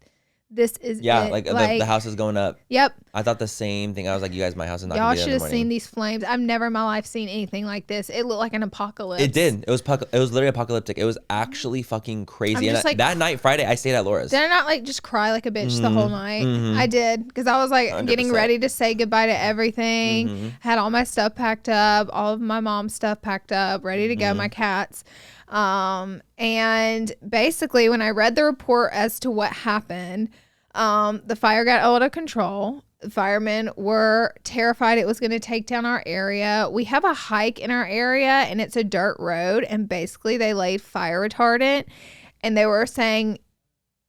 This is it. Like the house is going up. Yep. I thought the same thing. I was like, you guys, my house is not Y'all going to be there in the should have seen these flames. I've never in my life seen anything like this. It looked like an apocalypse. It did. It was literally apocalyptic. It was actually fucking crazy. And like, that night, Friday, I stayed at Laura's. Did I not like just cry like a bitch the whole night? I did, because I was like 100%. Getting ready to say goodbye to everything. Had all my stuff packed up, all of my mom's stuff packed up, ready to go, my cats. And basically when I read the report as to what happened, the fire got out of control. The firemen were terrified it was going to take down our area. We have a hike in our area and it's a dirt road, and basically they laid fire retardant, and they were saying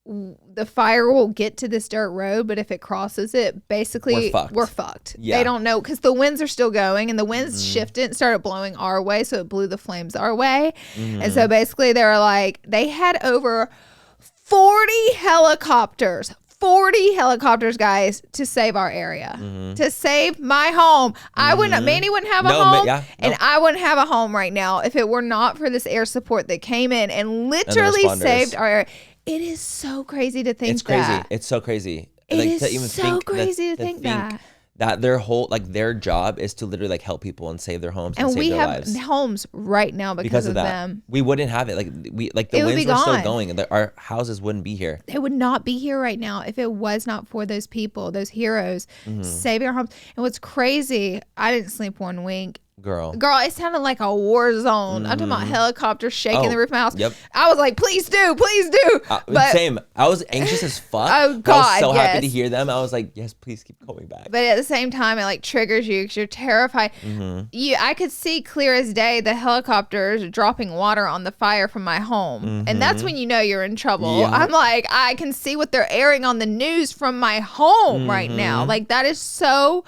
the fire will get to this dirt road, but if it crosses it, basically we're fucked. Yeah. They don't know, because the winds are still going, and the winds shifted and started blowing our way, so it blew the flames our way. And so basically they were like, they had over 40 helicopters, guys, to save our area, to save my home. I wouldn't, Manny wouldn't have a home, and I wouldn't have a home right now if it were not for this air support that came in and literally saved our area. It is so crazy to think it's crazy. That. It's so crazy. It is to even so crazy to think that their whole, like, their job is to literally like help people and save their homes and save their lives. And we have homes right now because of them. We wouldn't have it. The winds were still going. Our houses wouldn't be here. They would not be here right now if it was not for those people, those heroes, saving our homes. And what's crazy, I didn't sleep one wink. Girl, it sounded like a war zone. I'm talking about helicopters shaking the roof of my house. Yep. I was like, please do. Same. I was anxious as fuck. Oh, God, I was so happy to hear them. I was like, yes, please keep going back. But at the same time, it like triggers you because you're terrified. I could see clear as day the helicopters dropping water on the fire from my home. And that's when you know you're in trouble. Yeah. I'm like, I can see what they're airing on the news from my home right now. Like, that is so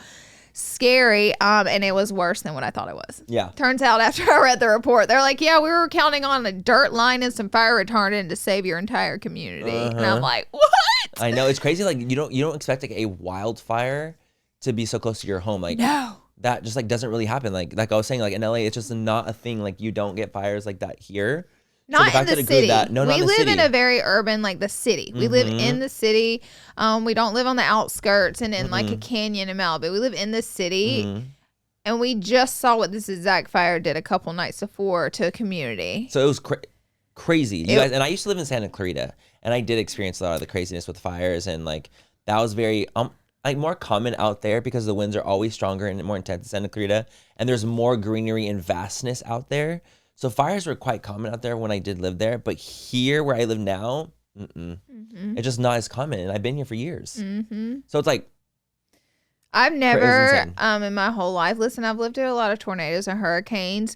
scary. And it was worse than what I thought it was. Yeah. Turns out after I read the report, they're like, yeah, we were counting on a dirt line and some fire retardant to save your entire community. And I'm like, what? I know, it's crazy. Like, you don't expect like a wildfire to be so close to your home. Like, no. That just like doesn't really happen. Like I was saying, like in LA, it's just not a thing. Like, you don't get fires like that here. Not in the city. We live in a very urban, like the city. We live in the city. We don't live on the outskirts and in like a canyon in Malibu. We live in the city. And we just saw what this exact fire did a couple nights before to a community. So it was crazy. You guys, and I used to live in Santa Clarita, and I did experience a lot of the craziness with fires, and like that was very like more common out there because the winds are always stronger and more intense in Santa Clarita, and there's more greenery and vastness out there. So fires were quite common out there when I did live there, but here where I live now, it's just not as common, and I've been here for years. So it's like I've never in my whole life. Listen, I've lived through a lot of tornadoes and hurricanes.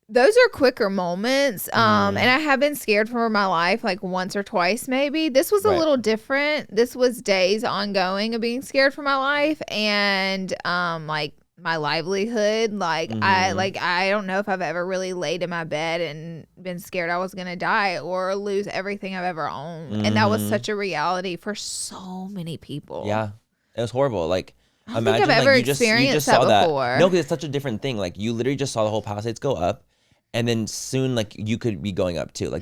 Those are quicker moments. And I have been scared for my life like once or twice maybe. This was a little different. This was days ongoing of being scared for my life and like my livelihood. Like I don't know if I've ever really laid in my bed and been scared I was gonna die or lose everything I've ever owned. And that was such a reality for so many people. Yeah. It was horrible. Like, I don't think I've ever experienced that before. No, because it's such a different thing. Like, you literally just saw the whole Palisades go up, and then soon, like, you could be going up too. Like,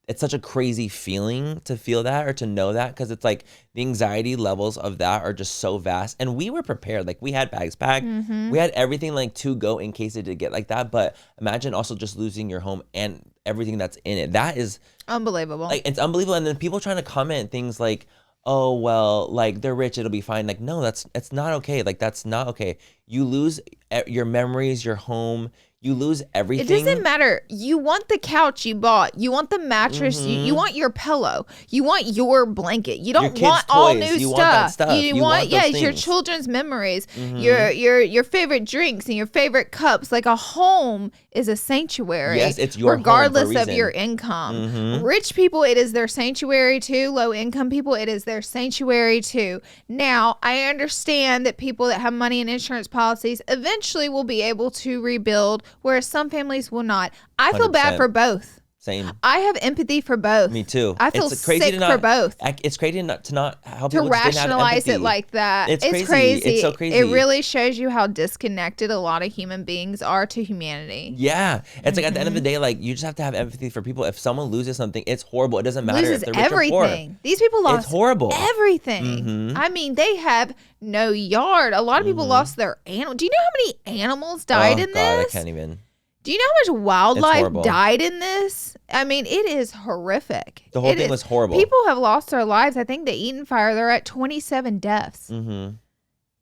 it's such a crazy feeling to feel that or to know that, because it's like the anxiety levels of that are just so vast. And we were prepared. Like, we had bags packed. We had everything, like, to go in case it did get like that. But imagine also just losing your home and everything that's in it. That is unbelievable. Like, it's unbelievable. And then people trying to comment things like, oh, well, like, they're rich, it'll be fine. Like, no, it's not okay. Like, that's not okay. You lose your memories, your home. You lose everything. It doesn't matter. You want the couch you bought. You want the mattress. You want your pillow. You want your blanket. You don't want all new stuff. Want that stuff. You want your children's memories, your favorite drinks and your favorite cups. Like a home is a sanctuary. Yes, it's your regardless home for a reason. of your income. Rich people, it is their sanctuary too. Low income people, it is their sanctuary too. Now, I understand that people that have money and insurance policies eventually will be able to rebuild, whereas some families will not. I feel bad for both. Same. I have empathy for both. Me too. I feel sick for both. It's crazy to not help to people rationalize it like that. It's crazy. It's so crazy. It really shows you how disconnected a lot of human beings are to humanity. Yeah. It's like at the end of the day, like you just have to have empathy for people. If someone loses something, it's horrible. It doesn't matter loses if they're rich or poor. These people lost it's horrible. everything. I mean, they have no yard. A lot of people lost their animal. Do you know how many animals died in God, this? I can't even. Do you know how much wildlife died in this? I mean, it is horrific. The whole thing was horrible. People have lost their lives. I think the Eaton fire, they're at 27 deaths.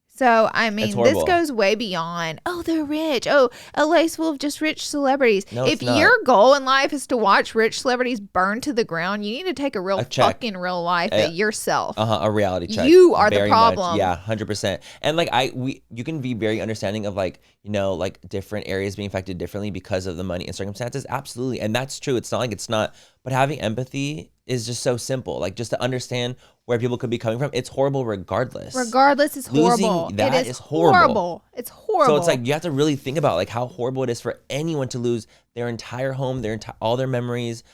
So, I mean, this goes way beyond, oh, they're rich. Oh, LA's full of just rich celebrities. No, if your goal in life is to watch rich celebrities burn to the ground, you need to take a fucking real life at yourself. A reality check. You are the problem. Much. Yeah, 100%. And like you can be very understanding of like, you know, like different areas being affected differently because of the money and circumstances. Absolutely. And that's true. It's not like it's not, but having empathy is just so simple. Like just to understand where people could be coming from. It's horrible regardless. Regardless, it's horrible. Losing that is horrible. It's horrible. So it's like you have to really think about like how horrible it is for anyone to lose their entire home, all their memories,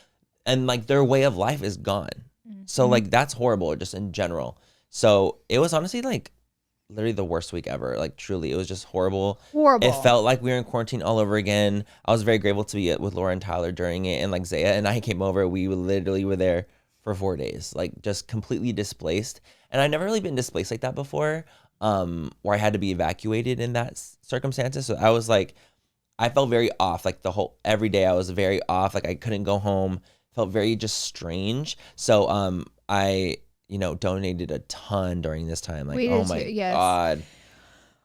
and like their way of life is gone. So like that's horrible just in general. So it was honestly like literally the worst week ever. Like truly, it was just horrible. It felt like we were in quarantine all over again. I was very grateful to be with Laura and Tyler during it, and like Zaya and I came over. We literally were there for 4 days, like just completely displaced. And I've never really been displaced like that before, where I had to be evacuated in that circumstances. So I was like, I felt very off. Like every day I was very off. Like I couldn't go home. Felt very just strange. So I donated a ton during this time. Like, oh my God.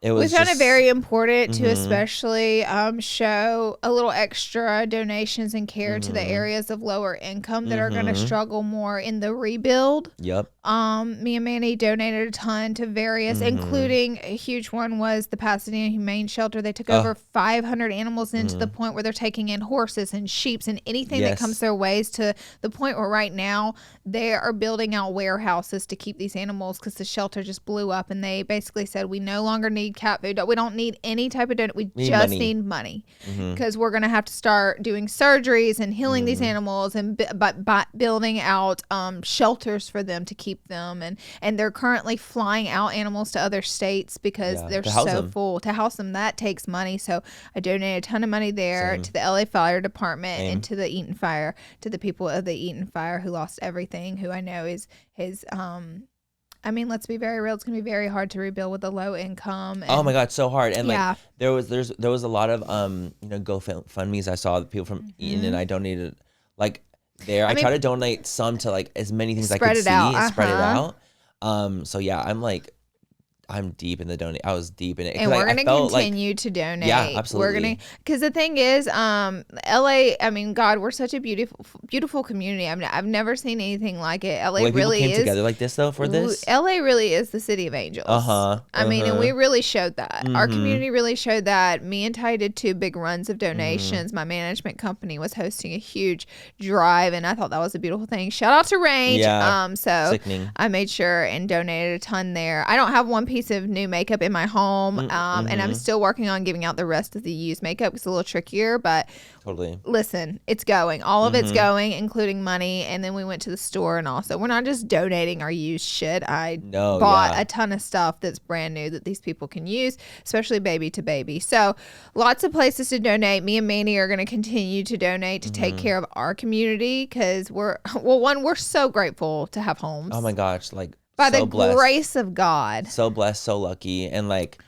We found it very important to especially show a little extra donations and care to the areas of lower income that are going to struggle more in the rebuild. Yep. Me and Manny donated a ton to various, including a huge one was the Pasadena Humane Shelter. They took over 500 animals into the point where they're taking in horses and sheep and anything that comes their ways, to the point where right now they are building out warehouses to keep these animals because the shelter just blew up, and they basically said, we no longer need cat food. We don't need any type of donut. We just need money because we're going to have to start doing surgeries and healing these animals and building out shelters for them to keep them. And they're currently flying out animals to other states because they're so full. To house them, that takes money. So I donated a ton of money there to the LA Fire Department and to the Eaton Fire, to the people of the Eaton Fire who lost everything, who I know is I mean, let's be very real. It's gonna be very hard to rebuild with a low income. Oh my God, so hard. And Yeah. like there was a lot of GoFundMe's I saw people from Eaton, and I donated like there. I try to donate some to like as many things I could see and spread it out. So yeah, I'm deep in the donate. I was deep in it. And we're going to continue to donate. Yeah, absolutely. Because the thing is, LA, I mean, God, we're such a beautiful, beautiful community. I mean, I've never seen anything like it. LA really came together like this though for this. LA really is the city of angels. I mean, and we really showed that. Our community really showed that. Me and Ty did 2 big runs of donations. My management company was hosting a huge drive, and I thought that was a beautiful thing. Shout out to Range. Yeah, so sickening. I made sure and donated a ton there. I don't have one piece of new makeup in my home, and I'm still working on giving out the rest of the used makeup. It's a little trickier, but totally. Listen, it's going. All of it's going, including money. And then we went to the store, and also we're not just donating our used shit. I bought a ton of stuff that's brand new that these people can use, especially baby to baby. So lots of places to donate. Me and Manny are going to continue to donate to take care of our community, because we're so grateful to have homes. Oh my gosh, like by the grace of God. So blessed, so lucky. And like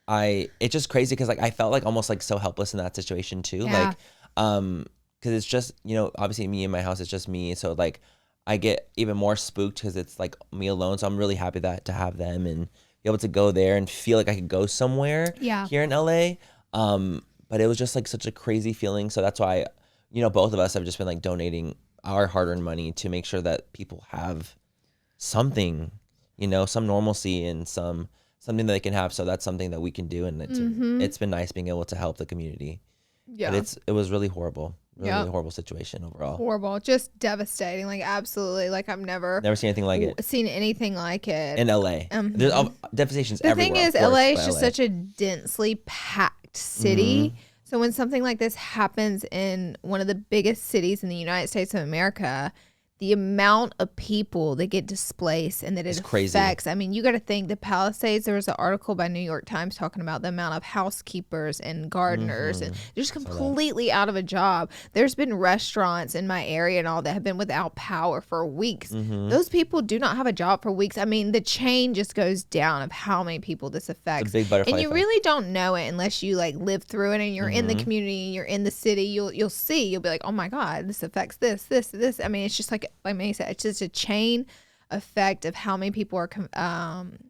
it's just crazy because like I felt like almost like so helpless in that situation too. Yeah. Like because it's just, obviously me in my house, it's just me. So like I get even more spooked because it's like me alone. So I'm really happy to have them and be able to go there and feel like I could go somewhere here in LA. But it was just like such a crazy feeling. So that's why, both of us have just been like donating our hard-earned money to make sure that people have something, some normalcy and something that they can have. So that's something that we can do, and it's been nice being able to help the community. Yeah, but it was really horrible, really horrible situation overall. Horrible, just devastating. Like absolutely, like I've never seen anything like it in LA. There's devastations everywhere. The thing is, LA is just such a densely packed city. So when something like this happens in one of the biggest cities in the United States of America, the amount of people that get displaced and that it affects. I mean, you got to think the Palisades, there was an article by New York Times talking about the amount of housekeepers and gardeners and they're just completely out of a job. There's been restaurants in my area and all that have been without power for weeks. Those people do not have a job for weeks. I mean, the chain just goes down of how many people this affects. It's a big butterfly and you effect. Really don't know it unless you like live through it and you're in the community, you're in the city. You'll see. You'll be like, oh my God, this affects this. I mean, it's just like Manny said, it's just a chain effect of how many people are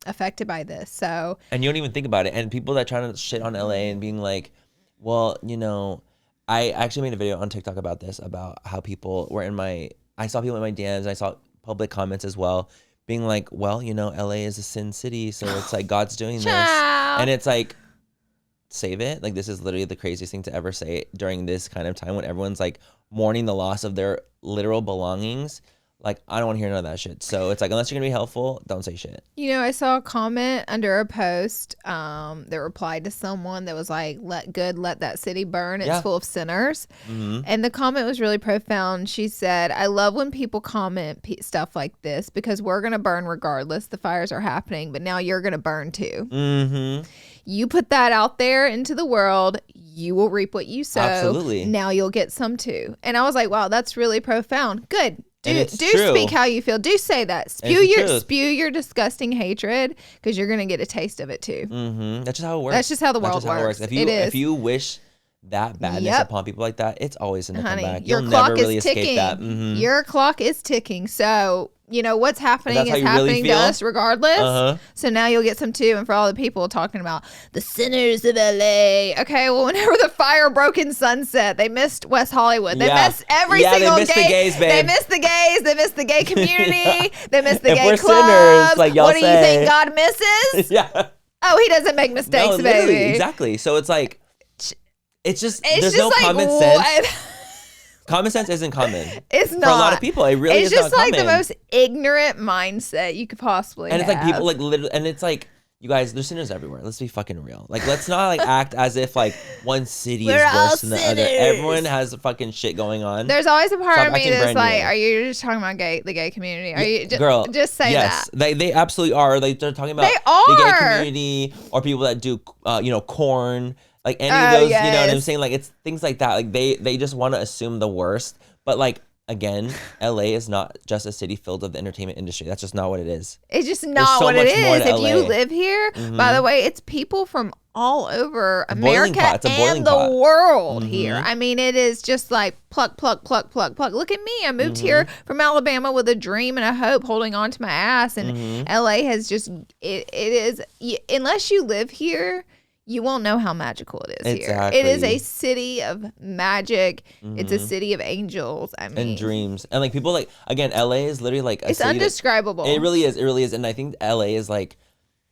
affected by this. So, and you don't even think about it. And people that try to shit on LA and being like, well, I actually made a video on TikTok about this, about how people were I saw people in my DMs, and I saw public comments as well, being like, well, LA is a sin city, so it's like God's doing this, and it's like, save it. Like, this is literally the craziest thing to ever say during this kind of time when everyone's like mourning the loss of their literal belongings. Like, I don't want to hear none of that shit. So it's like, unless you're gonna be helpful, don't say shit. I saw a comment under a post that replied to someone that was like, let that city burn. It's full of sinners. And the comment was really profound. She said, I love when people comment stuff like this, because we're gonna burn regardless. The fires are happening, but now you're gonna burn too. You put that out there into the world, you will reap what you sow. Absolutely. Now you'll get some too. And I was like, wow, that's really profound. Good. Do true. Speak how you feel. Do say that. Spew your disgusting hatred, because you're gonna get a taste of it too. That's just how it works. That's just how the world works. If you wish that badness upon people like that, it's always gonna come back. You'll never really escape that. Your clock is ticking. So what's happening is happening to us regardless. So now you'll get some too. And for all the people talking about the sinners of LA, okay, well, whenever the fire broke in Sunset, they missed West Hollywood. They missed every single they missed gay. The gays, babe. They missed the gays. They missed the gay community. They missed the gay we're clubs. Sinners, like y'all what do you think God misses? Oh, he doesn't make mistakes, baby. Exactly. So it's like, there's no like, common sense. Common sense isn't common. It's not. For a lot of people, it really is not common. It's just like the most ignorant mindset you could possibly have. And it's like people like literally, and it's like, you guys, there's sinners everywhere. Let's be fucking real. Like, let's not like act as if like one city is worse than the other. Everyone has fucking shit going on. There's always a part of me that's like, are you just talking about the gay community? Are you just say that? They absolutely are. Like, they're talking about the gay community or people that do corn. Like any of those, you know what I'm saying? Like, it's things like that. Like they just want to assume the worst. But like again, LA is not just a city filled with the entertainment industry. That's just not what it is. It's just not what it is. If you live here, by the way, it's people from all over America and the world here. I mean, it is just like pluck, pluck, pluck, pluck, pluck. Look at me. I moved here from Alabama with a dream and a hope holding on to my ass. And LA has just, it is, unless you live here, you won't know how magical it is here. It is a city of magic. It's a city of angels. I mean, and dreams. And like people like, again, LA is literally like it's undescribable. It really is. It really is. And I think LA is like,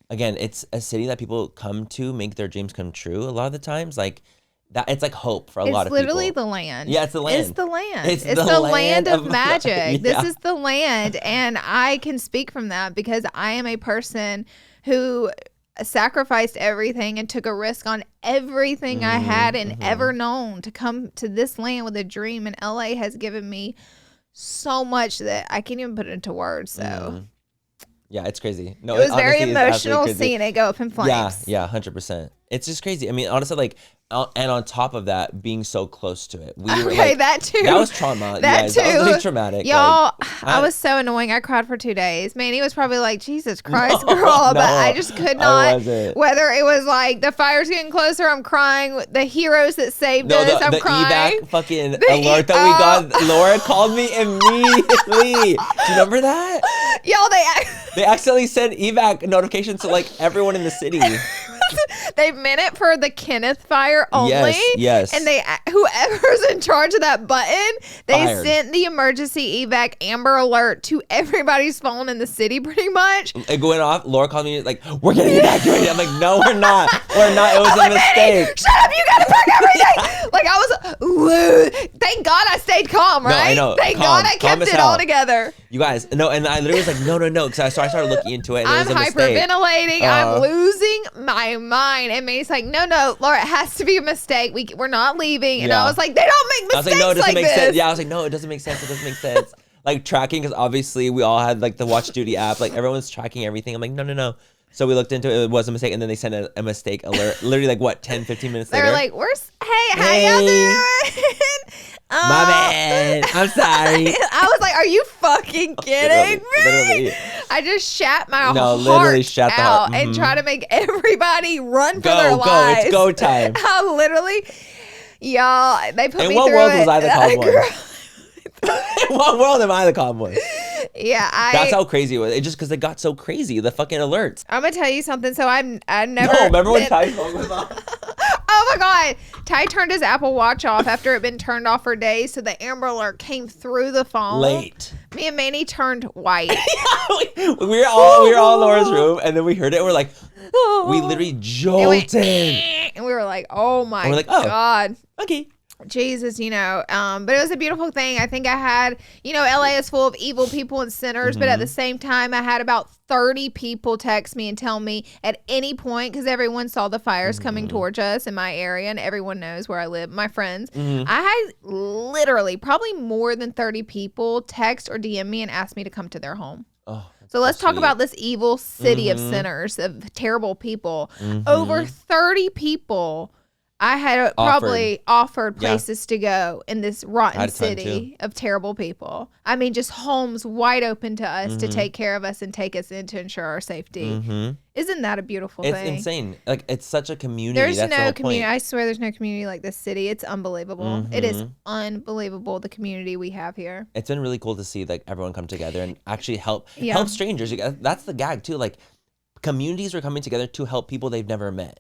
again, it's a city that people come to make their dreams come true. A lot of the times, like that, it's like hope for a lot of people. It's literally the land. Yeah, it's the land. It's the land. It's the land of magic. This is the land, and I can speak from that because I am a person who sacrificed everything and took a risk on everything I had and ever known to come to this land with a dream. And LA has given me so much that I can't even put it into words. So. Yeah, it's crazy. No, it was very emotional seeing it go up in flames. Yeah, 100%. It's just crazy. I mean, honestly, like, and on top of that, being so close to it. We were like, that too. That was trauma. That too. That was like traumatic. Y'all, like, I was so annoying. I cried for 2 days. Man, he was probably like, Jesus Christ, girl. But I just could not. Whether it was like the fire's getting closer, I'm crying. The heroes that saved us, I'm crying. The evac fucking alert that we got. Laura called me immediately. Do you remember that? Y'all, they accidentally sent evac notifications to like everyone in the city. They meant it for the Kenneth fire only. Yes. And whoever's in charge of that button, they sent the emergency evac Amber Alert to everybody's phone in the city pretty much. It went off. Laura called me like, we're getting evacuated. I'm like, no, we're not. We're not. It was a mistake. Shut up. You got to pack everything. Like I was, thank God I stayed calm, right? No, I know. Thank God I kept it all together. You guys, no, and I literally was like, no, because I started looking into it. And I'm it was a mistake. Hyperventilating. I'm losing my mind. And May's like, no, Laura, it has to be a mistake. We're not leaving. And I was like, they don't make mistakes. I was like, no, it doesn't make sense. Yeah, I was like, no, it doesn't make sense. It doesn't make sense. Like tracking, because obviously we all had like the Watch Duty app. Like everyone's tracking everything. I'm like, no. So we looked into it. It was a mistake. And then they sent a mistake alert. Literally like what, 10, 15 minutes later? They're like, how y'all doing? My bad. I'm sorry. I was like, are you fucking kidding me? Literally. I just shat my heart out and try to make everybody run for their lives. It's go time. I literally, y'all, they put me through it. In what world was I the calm one? In what world am I the calm one? Yeah, that's how crazy it was. It just because it got so crazy, the fucking alerts. I'm gonna tell you something. So I never. No, remember when Ty's phone was off? Oh my God, Ty turned his Apple Watch off after it had been turned off for days, so the Amber Alert came through the phone. Late. Me and Manny turned white. we were all in Laura's room, and then we heard it. And we're like, we literally jolted, and we were like, oh my God. Okay. Jesus, but it was a beautiful thing. I think I had, LA is full of evil people and sinners, but at the same time, I had about 30 people text me and tell me at any point, because everyone saw the fires coming towards us in my area, and everyone knows where I live, my friends. I had literally probably more than 30 people text or DM me and ask me to come to their home. Oh, so let's talk about this evil city of sinners, of terrible people. Over 30 people I had probably offered places to go in this rotten city of terrible people. I mean, just homes wide open to us to take care of us and take us in to ensure our safety. Isn't that a beautiful thing? It's insane. Like, it's such a community. There's That's no the community. Point. I swear there's no community like this city. It's unbelievable. It is unbelievable, the community we have here. It's been really cool to see like everyone come together and actually help strangers. That's the gag too. Like, communities are coming together to help people they've never met.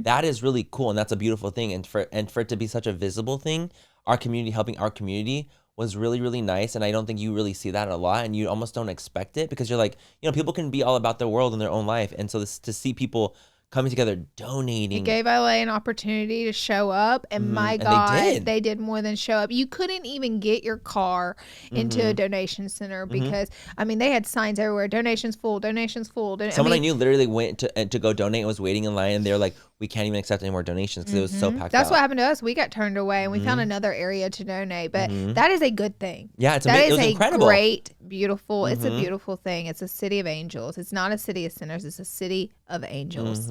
That is really cool, and that's a beautiful thing. And for it to be such a visible thing, our community helping our community was really, really nice. And I don't think you really see that a lot, and you almost don't expect it, because you're like, people can be all about their world and their own life. And so to see people coming together, donating. It gave LA an opportunity to show up, and my God, they did more than show up. You couldn't even get your car into a donation center because, they had signs everywhere, donations full, donations full. Someone I knew literally went to go donate and was waiting in line, and they were like, we can't even accept any more donations because it was so packed out. That's what happened to us. We got turned away, and we found another area to donate, but that is a good thing. Yeah, it was incredible. Great, beautiful, it's a beautiful thing. It's a city of angels. It's not a city of sinners. It's a city of angels.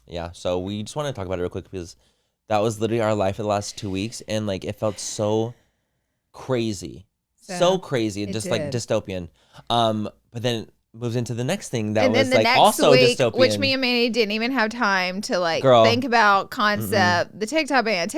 Yeah, so we just want to talk about it real quick because that was literally our life for the last 2 weeks, and like it felt so crazy So crazy, just did. like dystopian. But then moves into the next thing that was the like next also week, dystopian. which me and Manny didn't even have time to like Girl. think about concept. The TikTok ban.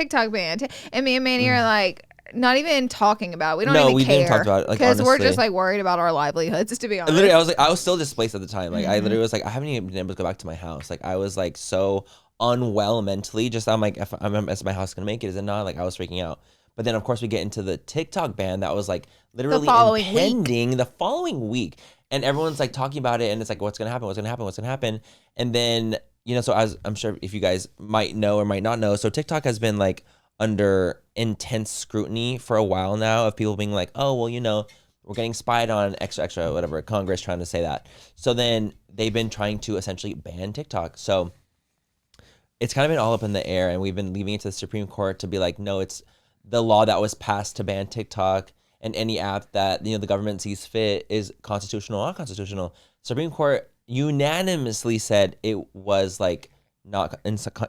And me and Manny are like not even talking about it. We don't even care. Didn't talk about it, like, because we're honestly. just like worried about our livelihoods, to be honest. Literally, I was still displaced at the time. Like I literally was like, I haven't even been able to go back to my house. Like I was like so unwell mentally. Just I'm like, is my house gonna make it? Is it not? Like I was freaking out. But then of course we get into the TikTok ban that was like literally impending the following week. And everyone's like talking about it, and it's like, what's gonna happen? And then, so as I'm sure if you guys might know or might not know, so TikTok has been like under intense scrutiny for a while now of people being like, oh, well, we're getting spied on, extra, whatever, Congress trying to say that. So then they've been trying to essentially ban TikTok. So it's kind of been all up in the air, and we've been leaving it to the Supreme Court to be like, no, it's the law that was passed to ban TikTok and any app that the government sees fit is constitutional or unconstitutional. Supreme Court unanimously said it was like not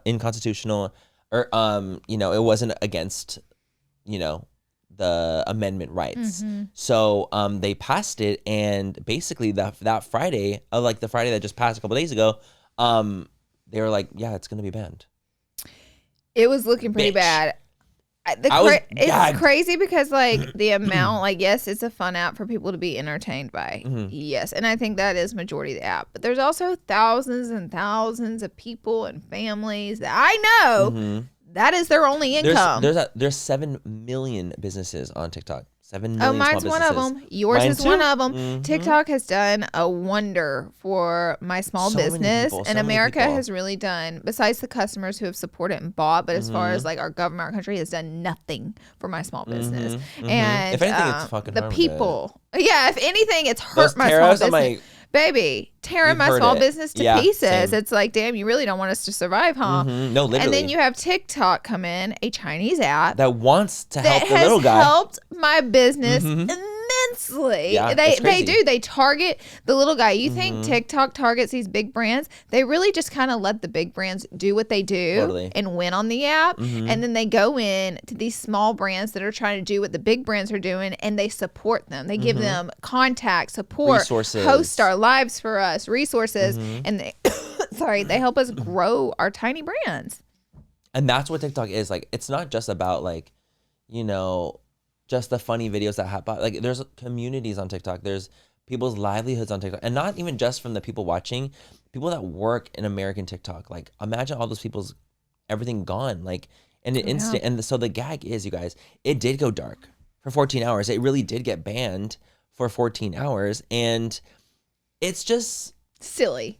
inconstitutional, or it wasn't against the amendment rights. So they passed it, and basically that Friday, like the Friday that just passed a couple days ago, they were like, yeah, it's gonna be banned. It was looking pretty bad. It's crazy because like the amount, like, yes, it's a fun app for people to be entertained by. Yes, and I think that is majority of the app. But there's also thousands and thousands of people and families that I know that is their only income. There's 7 million businesses on TikTok. 7 million. Oh, mine's one of them. Yours is one of them. TikTok has done a wonder for my small business, and America has really done, besides the customers who have supported and bought, but as far as like our government, our country has done nothing for my small business. And if anything, it's fucking the people. Yeah, if anything, it's hurt my small business. Baby, tearing my small business to pieces. Same. It's like, damn, you really don't want us to survive, huh? No, literally. And then you have TikTok come in, a Chinese app that wants to help the little guy. That has helped my business immensely. Yeah, they do. They target the little guy. You think TikTok targets these big brands? They really just kind of let the big brands do what they do and win on the app. And then they go in to these small brands that are trying to do what the big brands are doing, and they support them. They give them contact, support, resources, host our lives for us, resources, and they they help us grow our tiny brands. And that's what TikTok is. Like, it's not just about like, just the funny videos that happen. Like, there's communities on TikTok. There's people's livelihoods on TikTok, and not even just from the people watching, people that work in American TikTok. Like, imagine all those people's everything gone, like in an instant. And so the gag is, you guys, it did go dark for 14 hours. It really did get banned for 14 hours, and it's just silly.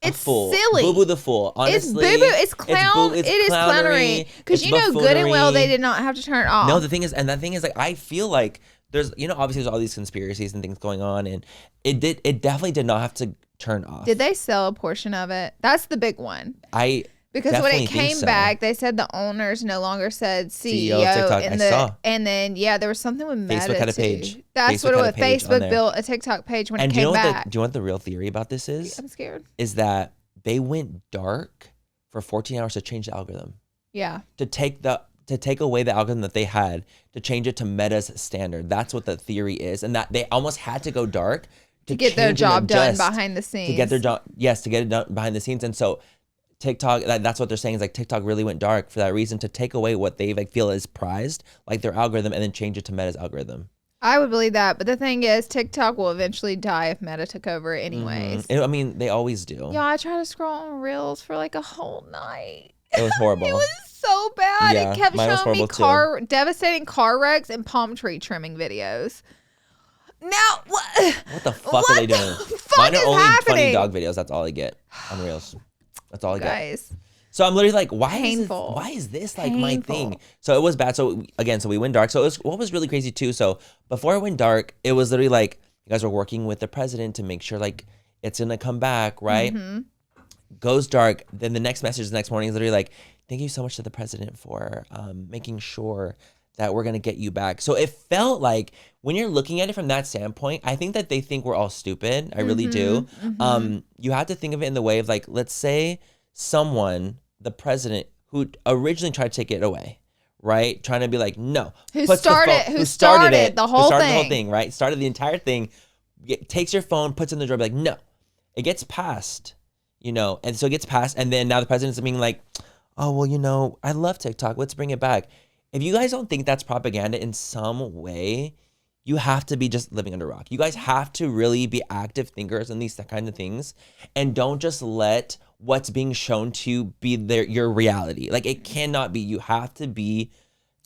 It's fool. Silly. Boo Boo the Fool. Honestly, it's boo boo. It's clown. It is clownery. Because good and well they did not have to turn it off. No, the thing is, like, I feel like there's, obviously there's all these conspiracies and things going on, and it definitely did not have to turn off. Did they sell a portion of it? That's the big one. Because when it came back, they said the owners no longer said CEO of TikTok. And then there was something with Meta. Facebook had a page. That's what it was. Facebook built a TikTok page when it came back. Do you know what the real theory about this is? I'm scared. Is that they went dark for 14 hours to change the algorithm. Yeah. To take away the algorithm that they had, to change it to Meta's standard. That's what the theory is, and that they almost had to go dark to get their job done behind the scenes. To get their job, to get it done behind the scenes, and so. TikTok, that's what they're saying, is like TikTok really went dark for that reason, to take away what they like feel is prized, like their algorithm, and then change it to Meta's algorithm. I would believe that, but the thing is, TikTok will eventually die if Meta took over anyways. I mean, they always do. Yeah, I tried to scroll on Reels for like a whole night. It was horrible. It was so bad. Yeah, it kept showing me devastating car wrecks and palm tree trimming videos. Now, what the fuck are they doing? Mine are only funny dog videos. That's all I get on Reels. That's all I got. So I'm literally like, why is this like my thing? So it was bad. So we went dark. So what was really crazy too. So before it went dark, it was literally like, you guys were working with the president to make sure like it's gonna come back, right? Goes dark. Then the next message the next morning is literally like, thank you so much to the president for making sure that we're gonna get you back. So it felt like, when you're looking at it from that standpoint, I think that they think we're all stupid. I really do. You have to think of it in the way of like, let's say someone, the president, who originally tried to take it away, right? Trying to be like, no. Who started the whole thing, right? Started the entire thing, takes your phone, puts it in the drawer, like, no. It gets passed, and so it gets passed, and then now the president's being like, oh, well, I love TikTok. Let's bring it back. If you guys don't think that's propaganda in some way, you have to be just living under a rock. You guys have to really be active thinkers in these kind of things, and don't just let what's being shown to you be your reality. Like, it cannot be. You have to be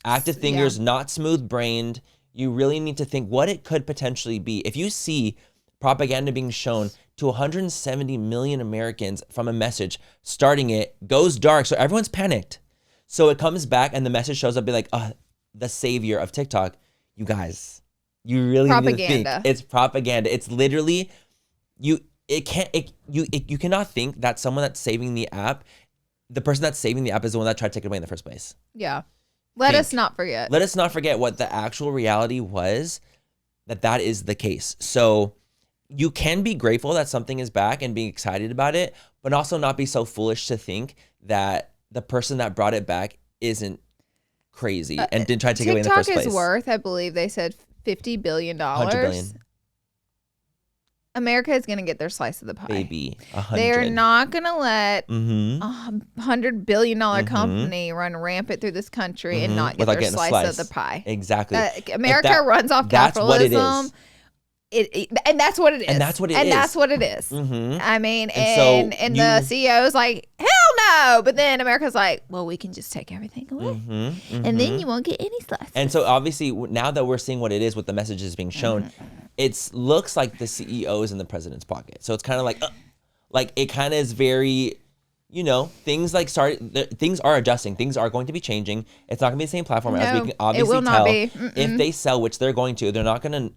active thinkers, not smooth-brained. You really need to think what it could potentially be. If you see propaganda being shown to 170 million Americans from a message, starting it, goes dark, so everyone's panicked. So it comes back, and the message shows up, be like, the savior of TikTok. You guys, you really need to think. It's propaganda. It's literally, you cannot think that someone that's saving the app, the person that's saving the app is the one that tried to take it away in the first place. Yeah. Let us not forget. Let us not forget what the actual reality was, that is the case. So you can be grateful that something is back and be excited about it, but also not be so foolish to think that the person that brought it back isn't crazy and didn't try to take it away in the first place. TikTok is worth, I believe they said, $50 billion. 100 billion. America is going to get their slice of the pie. Baby, 100. They're not going to let a $100 billion company run rampant through this country and not get their slice of the pie. Exactly. America runs off capitalism. That's what it is. And that's what it is. And that's what it is. And that's what it is. Mm-hmm. I mean, and the CEO is like, hell no. But then America's like, well, we can just take everything away. And then you won't get any slices. And so obviously now that we're seeing what it is, what the messages being shown, it looks like the CEO is in the president's pocket. So it's kind of like it kind of is very, things things are adjusting. Things are going to be changing. It's not going to be the same platform as we can obviously tell. If they sell, which they're going to, they're not going to.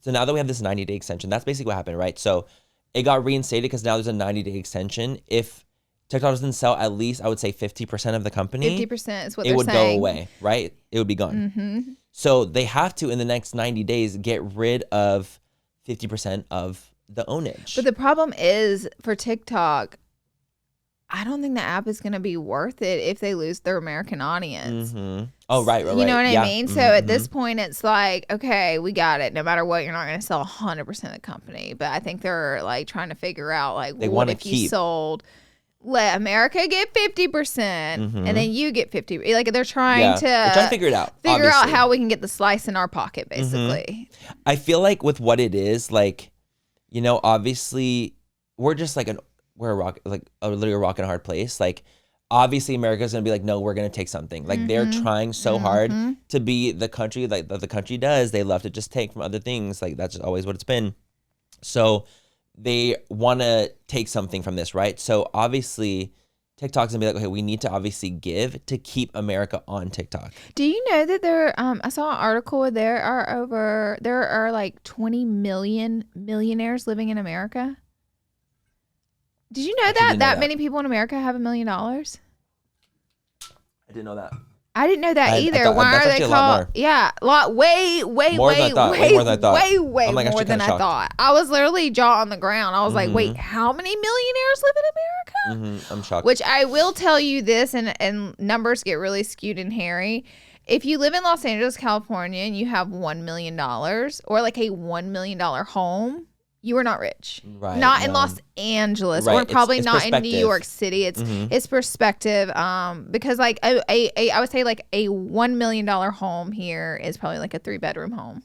So now that we have this 90-day extension, that's basically what happened, right? So it got reinstated because now there's a 90-day extension. If TikTok doesn't sell at least, I would say 50% of the company, 50% is what they're saying. It would go away, right? It would be gone. So they have to, in the next 90 days, get rid of 50% of the ownage. But the problem is, for TikTok, I don't think the app is going to be worth it if they lose their American audience. Oh, right. You know what I mean? So at this point, it's like, okay, we got it. No matter what, you're not going to sell 100% of the company. But I think they're like trying to figure out, like, what if you sold, let America get 50% and then you get 50%. Like, they're trying to figure it out. Figure out how we can get the slice in our pocket, basically. I feel like with what it is, like, obviously, we're just like we're literally a rock and a hard place. Like, obviously America's gonna be like, no, we're gonna take something. Like, they're trying so hard to be the country like that the country does. They love to just take from other things. Like, that's just always what it's been. So they want to take something from this, right? So obviously TikTok's gonna be like, okay, we need to obviously give to keep America on TikTok. Do you know that I saw an article where there are like 20 million millionaires living in America? Did you know that many people in America have $1 million? I didn't know that. I didn't know that either. Why are they called? Yeah, way more than I thought. I was literally jaw on the ground. I was like, wait, how many millionaires live in America? I'm shocked. Which I will tell you this, and numbers get really skewed and hairy. If you live in Los Angeles, California, and you have $1 million or like a $1 million home, you are not rich. Right. Not in Los Angeles, or probably not in New York City. It's perspective. Because like I would say like a $1 million home here is probably like a 3-bedroom home.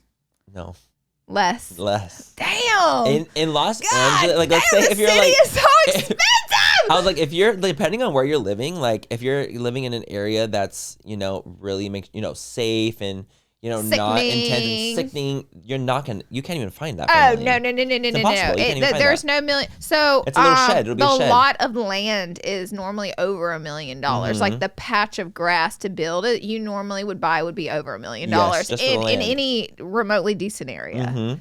No. Less. Damn. In Los Angeles, like, let's say if you're like, is so expensive. I was like, if you're, depending on where you're living, like if you're living in an area that's, really makes, safe and, not intense and sickening, you can't even find that. Oh, no. There's no million. So it's a little shed. It'll be a shed. Lot of land is normally over $1 million. Like the patch of grass to build it, you normally would be over $1 million in any remotely decent area.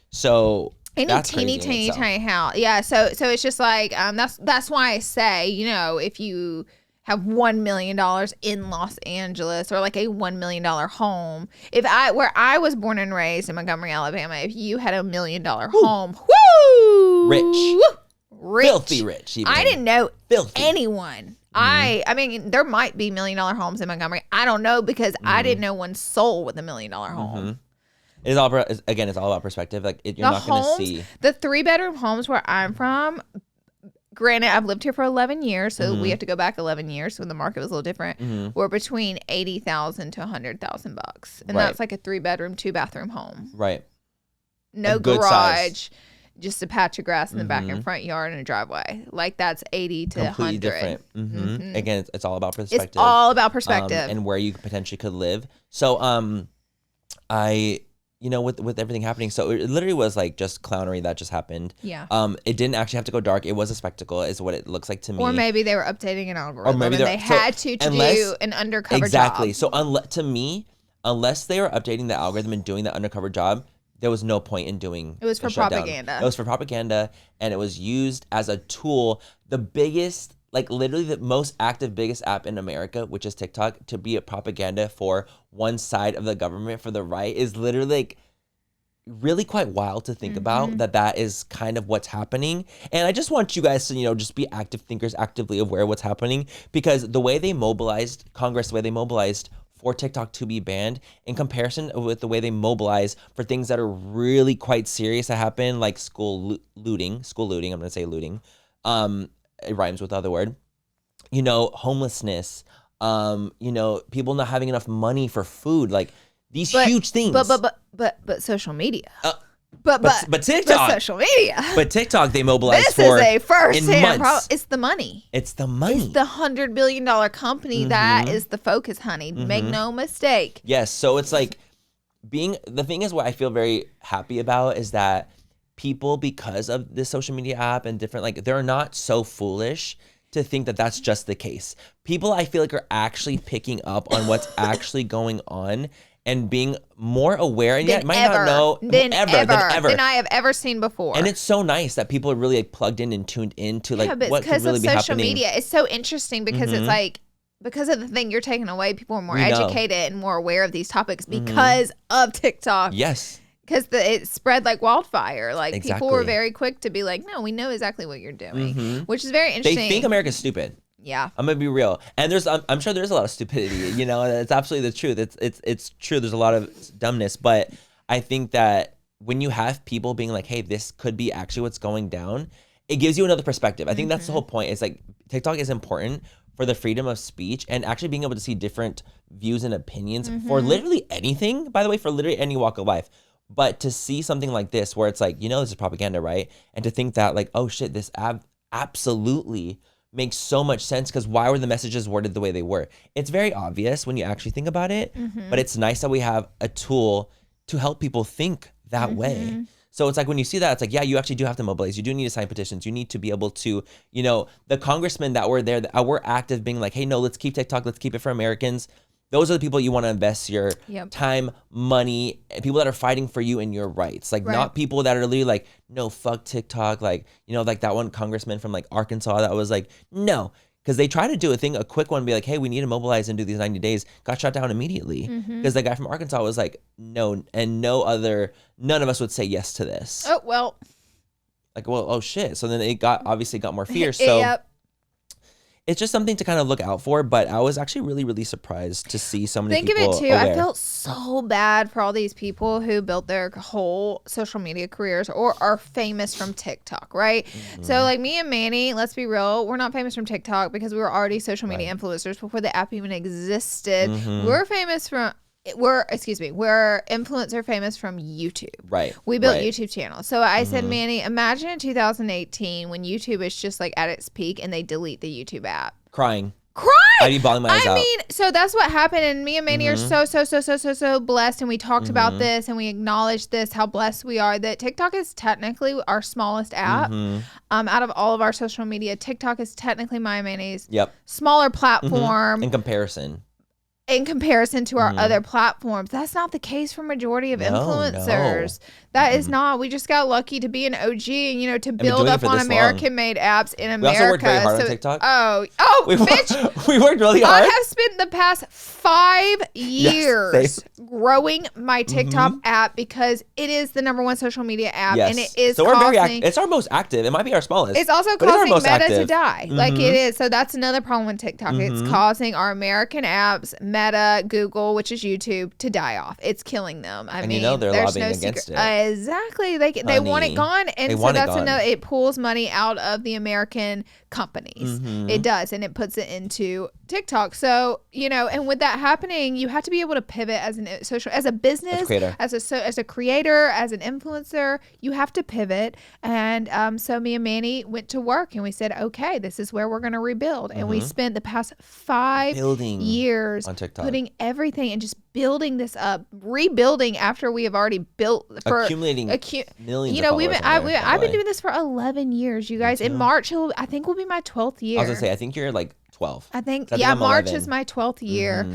So any teeny tiny house. Yeah. So it's just like, that's why I say, if you have $1 million in Los Angeles or like a $1 million home. Where I was born and raised in Montgomery, Alabama, if you had $1 million home, rich, filthy rich. Even. I didn't know anyone I mean, there might be $1 million homes in Montgomery. I don't know because I didn't know one sold with $1 million home. It's all again. It's all about perspective. Like you're not going to see the 3-bedroom homes where I'm from. Granted, I've lived here for 11 years, so we have to go back 11 years when the market was a little different. We're between $80,000 to $100,000, and that's like a 3-bedroom, 2-bathroom home. Right. No garage, just a patch of grass in the back and front yard and a driveway. Like that's 80 to completely 100. Different. Again, it's all about perspective. It's all about perspective and where you potentially could live. So, with everything happening, so it literally was like just clownery that just happened. Yeah. It didn't actually have to go dark. It was a spectacle, is what it looks like to me. Or maybe they were updating an algorithm, or maybe they had to do an undercover exactly. job. So to me, unless they were updating the algorithm and doing the undercover job, there was no point in doing. It was for propaganda. It was for propaganda, and it was used as a tool. The biggest, like literally the most active, biggest app in America, which is TikTok, to be a propaganda for one side of the government, for the right, is literally like really quite wild to think about that is kind of what's happening. And I just want you guys to, just be active thinkers, actively aware of what's happening, because the way they mobilized Congress, the way they mobilized for TikTok to be banned in comparison with the way they mobilize for things that are really quite serious that happen, like school looting, I'm going to say looting. It rhymes with the other word, homelessness, people not having enough money for food, like these huge things. But social media. But TikTok. But social media. But TikTok, they mobilized this for is a first-hand problem. It's the money. It's the money. It's the $100 billion company that is the focus, honey. Make no mistake. Yes. So it's like the thing is, what I feel very happy about is that people, because of this social media app and different, like, they're not so foolish to think that that's just the case. People, I feel like, are actually picking up on what's actually going on and being more aware, and yet might not know than I have ever seen before. And it's so nice that people are really like plugged in and tuned into like what could really be happening. Because of social media, it's so interesting because it's like, because of the thing you're taking away, people are more educated and more aware of these topics because of TikTok. Yes. Because it spread like wildfire. Like people were very quick to be like, no, we know exactly what you're doing, which is very interesting. They think America's stupid. Yeah, I'm gonna be real, and I'm sure there's a lot of stupidity. It's absolutely the truth. It's true. There's a lot of dumbness, but I think that when you have people being like, "Hey, this could be actually what's going down," it gives you another perspective. I think that's the whole point. It's like TikTok is important for the freedom of speech and actually being able to see different views and opinions for literally anything. By the way, for literally any walk of life. But to see something like this, where it's like, this is propaganda, right? And to think that like, oh shit, this absolutely makes so much sense, because why were the messages worded the way they were? It's very obvious when you actually think about it, but it's nice that we have a tool to help people think that way. So it's like when you see that, it's like, yeah, you actually do have to mobilize. You do need to sign petitions. You need to be able to, the congressmen that were there, that were active, being like, hey, no, let's keep TikTok. Let's keep it for Americans. Those are the people you want to invest your time, money, and people that are fighting for you and your rights. Like, not people that are literally like, no, fuck TikTok. Like, like that one congressman from like Arkansas that was like, no. Because they tried to do a quick one, be like, hey, we need to mobilize and do these 90 days. Got shut down immediately. Because the guy from Arkansas was like, no, and none of us would say yes to this. Oh, well. Like, well, oh shit. So then it obviously got more fierce. So it's just something to kind of look out for, but I was actually really, really surprised to see so many people Think of it, too. aware. I felt so bad for all these people who built their whole social media careers or are famous from TikTok, right? So, like me and Manny, let's be real, we're not famous from TikTok because we were already social media influencers before the app even existed. We're famous from... We're influencer famous from YouTube. Right. We built YouTube channels. So I said, Manny, imagine in 2018 when YouTube is just like at its peak and they delete the YouTube app. Crying. I'd be bawling my eyes out. I mean, so that's what happened. And me and Manny are so blessed. And we talked about this and we acknowledged this, how blessed we are that TikTok is technically our smallest app. Out of all of our social media, TikTok is technically my and Manny's smaller platform. In comparison. in comparison to our other platforms. That's not the case for majority of influencers. That is not. We just got lucky to be an OG and, to build up on American-made apps in America. We also worked very hard on TikTok. Bitch. We worked really hard. I have spent the past 5 years growing my TikTok app because it is the #1 social media app. Yes. And it is so we're very active. It's our most active. It might be our smallest. It's also causing Meta to die. Like it is. So that's another problem with TikTok. It's causing our American apps, Meta, Google, which is YouTube, to die off. It's killing them. I mean, they're lobbying against it. Exactly. They want it gone. And so that's another, it pulls money out of the American companies. It does. And it puts it into TikTok. So, and with that happening, you have to be able to pivot as a business, as a creator, as an influencer, you have to pivot. And so me and Manny went to work and we said, okay, this is where we're going to rebuild. And we spent the past 5 years on TikTok, putting everything and just building this up, rebuilding after we have already built for accumulating millions. I've been doing this for 11 years, you guys. In March, I think will be my 12th year. I was gonna say, I think you're like 12. I think March is my 12th year.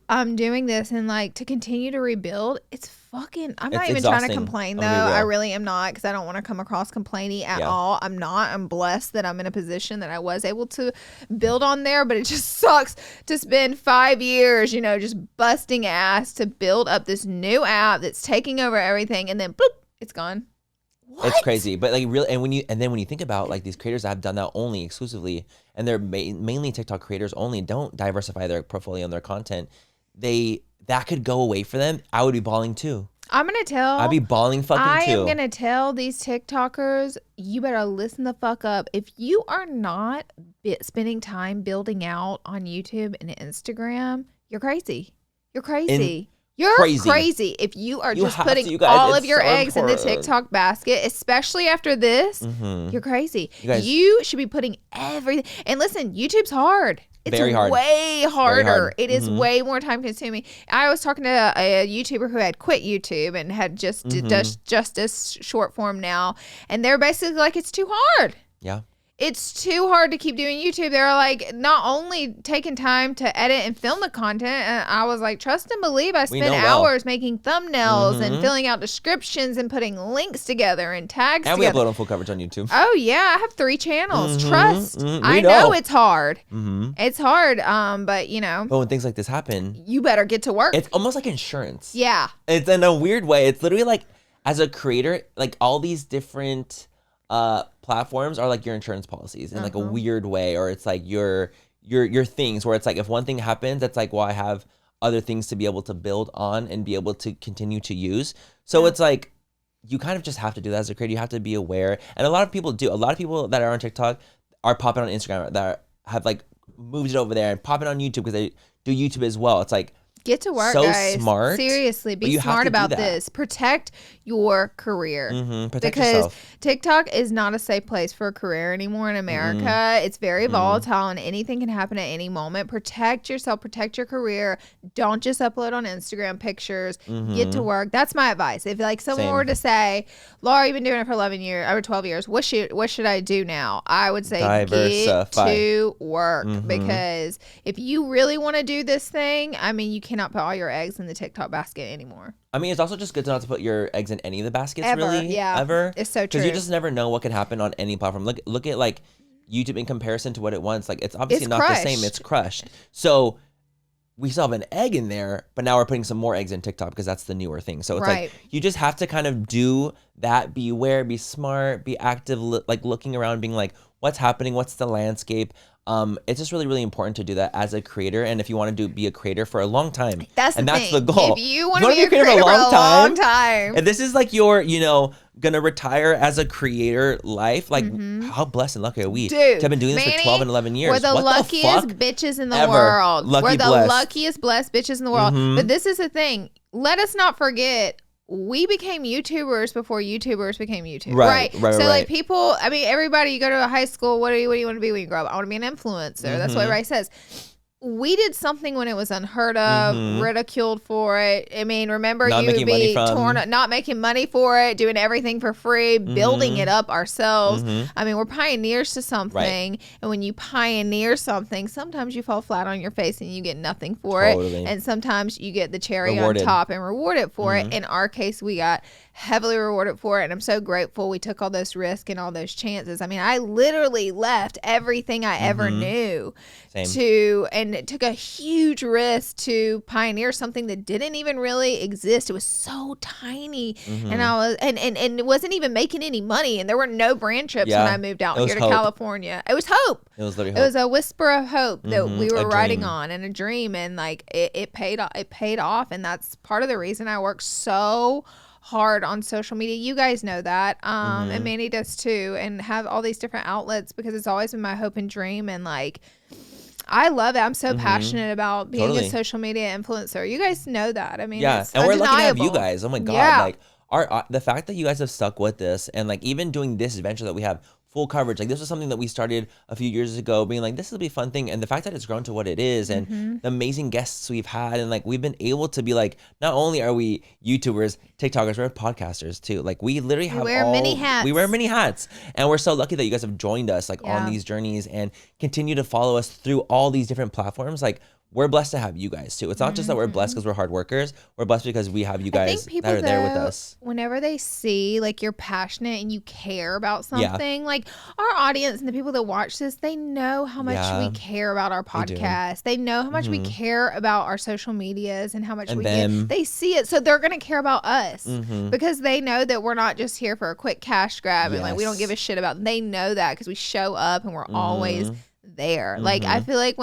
I'm doing this, and like to continue to rebuild, it's fucking. I'm not even trying to complain though. I really am not, because I don't want to come across complaining at all. I'm not. I'm blessed that I'm in a position that I was able to build on there, but it just sucks to spend 5 years, just busting ass to build up this new app that's taking over everything, and then bloop, it's gone. What? It's crazy, but like really, and then when you think about like these creators that have done that only exclusively, and they're mainly TikTok creators only, don't diversify their portfolio and their content, that could go away for them. I would be balling too. I'd be balling fucking too. I am gonna tell these TikTokers, you better listen the fuck up. If you are not spending time building out on YouTube and Instagram, you're crazy. You're crazy. You're crazy if you are just putting all of your eggs in the TikTok basket, especially after this. You're crazy. You should be putting everything. And listen, YouTube's hard. It's very hard. Way harder. It is way more time consuming. I was talking to a YouTuber who had quit YouTube and had just just this short form now, and they're basically like, it's too hard. Yeah. It's too hard to keep doing YouTube. They're like, not only taking time to edit and film the content, and I was like, trust and believe, I spent hours making thumbnails and filling out descriptions and putting links together and tags together. And we upload on full coverage on YouTube. Oh yeah, I have 3 channels. Trust. I know it's hard. It's hard. But But when things like this happen, you better get to work. It's almost like insurance. Yeah. It's in a weird way. It's literally like, as a creator, like all these different platforms are like your insurance policies in like a weird way, or it's like your things where it's like if one thing happens, it's like, well, I have other things to be able to build on and be able to continue to use. So it's like you kind of just have to do that as a creator. You have to be aware, and a lot of people do. A lot of people that are on TikTok are popping on Instagram that have like moved it over there and popping on YouTube because they do YouTube as well. It's like, get to work, guys. Smart. Seriously, be smart about this. Protect your career. Protect because yourself. TikTok is not a safe place for a career anymore in America. It's very volatile, and anything can happen at any moment. Protect yourself. Protect your career. Don't just upload on Instagram pictures. Get to work. That's my advice. If like someone were to say, Laura, you've been doing it for 11 years, over 12 years. What should I do now? I would say get to work, because if you really want to do this thing, I mean, you cannot put all your eggs in the TikTok basket anymore. I mean, it's also just good to not to put your eggs in any of the baskets, ever. really. Yeah, ever. It's so true. Because you just never know what can happen on any platform. Look at like YouTube in comparison to what it was. Like it's obviously not the same. It's crushed. So we still have an egg in there, but now we're putting some more eggs in TikTok because that's the newer thing. So it's like you just have to kind of do that. Be aware, be smart, be active, like looking around, being like, what's happening? What's the landscape? It's just really, really important to do that as a creator. And if you want to be a creator for a long time, that's the goal. If you want to be a creator for a long time, and this is like your, gonna retire as a creator life. Like, how blessed and lucky are we to have been doing this for 12 and 11 years? We're the luckiest bitches in the world. We're the luckiest blessed bitches in the world. But this is the thing. Let us not forget, we became YouTubers before YouTubers became YouTubers. Right. So like people, I mean, everybody, you go to a high school, what do you want to be when you grow up? I want to be an influencer. That's what everybody says. we did something when it was unheard of, ridiculed for it. I mean, remember Not you would be not making money for it, doing everything for free, building it up ourselves. I mean, we're pioneers to something. Right. And when you pioneer something, sometimes you fall flat on your face and you get nothing for it. And sometimes you get the cherry on top and rewarded for it. In our case, we got heavily rewarded for it. And I'm so grateful we took all those risks and all those chances. I mean, I literally left everything I ever knew and it took a huge risk to pioneer something that didn't even really exist. It was so tiny, and I was and it wasn't even making any money, and there were no brand trips when I moved out here to California. It was hope. It was literally hope. It was a whisper of hope that we were riding on, and a dream, and like it paid off, and that's part of the reason I work so hard on social media. You guys know that, and Manny does too, and have all these different outlets because it's always been my hope and dream, and like. I love it. I'm so passionate about being a social media influencer. You guys know that. I mean, it's and undeniable. we're lucky to have you guys. Oh my God. Like the fact that you guys have stuck with this and like even doing this adventure that we have full coverage. Like this was something that we started a few years ago being like, this will be a fun thing. And the fact that it's grown to what it is and the amazing guests we've had. And like, we've been able to be like, not only are we YouTubers, TikTokers, we're podcasters too. Like we literally have We wear many hats. And we're so lucky that you guys have joined us like on these journeys and continue to follow us through all these different platforms. Like we're blessed to have you guys too. It's not just that we're blessed because we're hard workers. We're blessed because we have you guys that are there with us. Whenever they see like you're passionate and you care about something, like our audience and the people that watch this, they know how much we care about our podcast. They know how much we care about our social medias and how much they see it. So they're going to care about us because they know that we're not just here for a quick cash grab and like we don't give a shit about them. They know that because we show up and we're always there. Like I feel like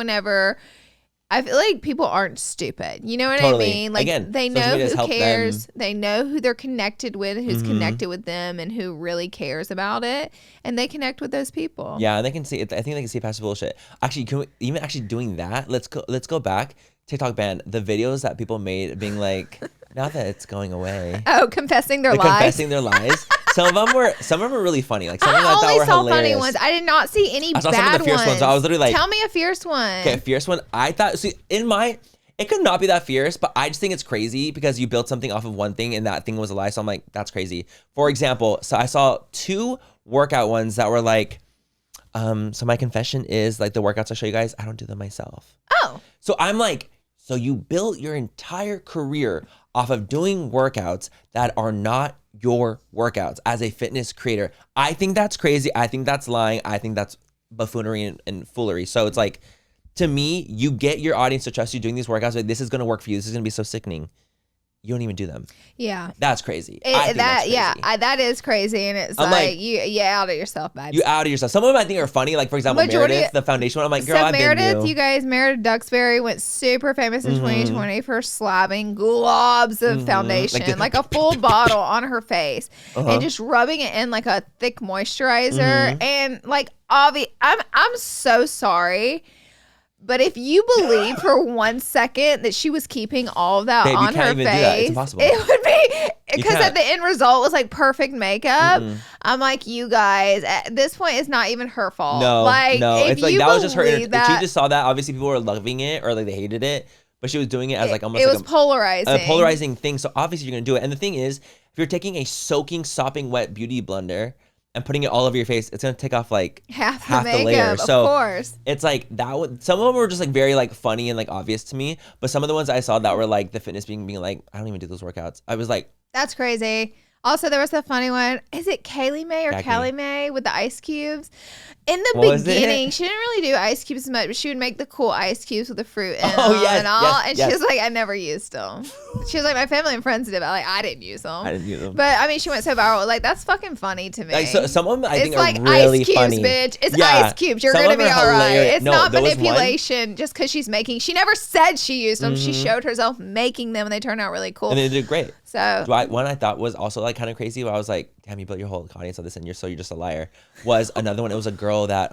people aren't stupid. You know what I mean? Like they know who cares. They know who they're connected with, who's connected with them, and who really cares about it. And they connect with those people. Yeah, and they can see it. I think they can see past bullshit. Actually, even doing that, let's go back. TikTok ban the videos that people made being like, now that it's going away. Oh, confessing their lies. Confessing their lies. Some of them were really funny. Like some of them I thought were hilarious. I only saw funny ones. I did not see any bad ones. I saw some of the fierce ones. So I was literally like, tell me a fierce one. Okay, a fierce one. I thought it could not be that fierce, but I just think it's crazy because you built something off of one thing and that thing was a lie. So I'm like, that's crazy. For example, so I saw 2 workout ones that were like, so my confession is like the workouts I show you guys, I don't do them myself. Oh. So I'm like, so you built your entire career off of doing workouts that are not your workouts as a fitness creator. I think that's crazy. I think that's lying. I think that's buffoonery and foolery. So it's like, to me, you get your audience to trust you doing these workouts. Like, this is going to work for you. This is going to be so sickening. You don't even do them. Yeah. That's crazy. That's crazy. That is crazy. And it's like you out of yourself, vibes. You out of yourself. Some of them I think are funny. Like, for example, Meredith, the foundation one. I'm like, girl, I've been you. You guys, Meredith Duxbury went super famous in 2020 for slapping globs of foundation, like a full bottle on her face and just rubbing it in like a thick moisturizer. And like, I'm so sorry. But if you believe for 1 second that she was keeping all of that on her face, it's impossible. It would be because at the end result was like perfect makeup. I'm like, you guys, at this point, it's not even her fault. No, it's like that was just her. She just saw that. Obviously, people were loving it or like they hated it, but she was doing it as like almost. It was polarizing. A polarizing thing. So obviously, you're gonna do it. And the thing is, if you're taking a soaking, sopping wet beauty blender and putting it all over your face, it's gonna take off like half the layer. So of course, it's like that. Some of them were just like very like funny and like obvious to me, but some of the ones I saw that were like the fitness being like, I don't even do those workouts. I was like, that's crazy. Also, there was a funny one. Is it Kaylee May or Callie May with the ice cubes? In the beginning, she didn't really do ice cubes as much, but she would make the cool ice cubes with the fruit in them and all. And she was like, I never used them. She was like, my family and friends did, but like, I didn't use them. But I mean, she went so viral. Like, that's fucking funny to me. Like, so some of them I think are like really ice cubes, funny. Bitch. It's ice cubes. You're going to be all right. It's not manipulation just because she's making. She never said she used them. She showed herself making them and they turned out really cool. And they did great. So one I thought was also like kind of crazy where I was like, damn, you built your whole audience on this and you're just a liar. Was another one. It was a girl that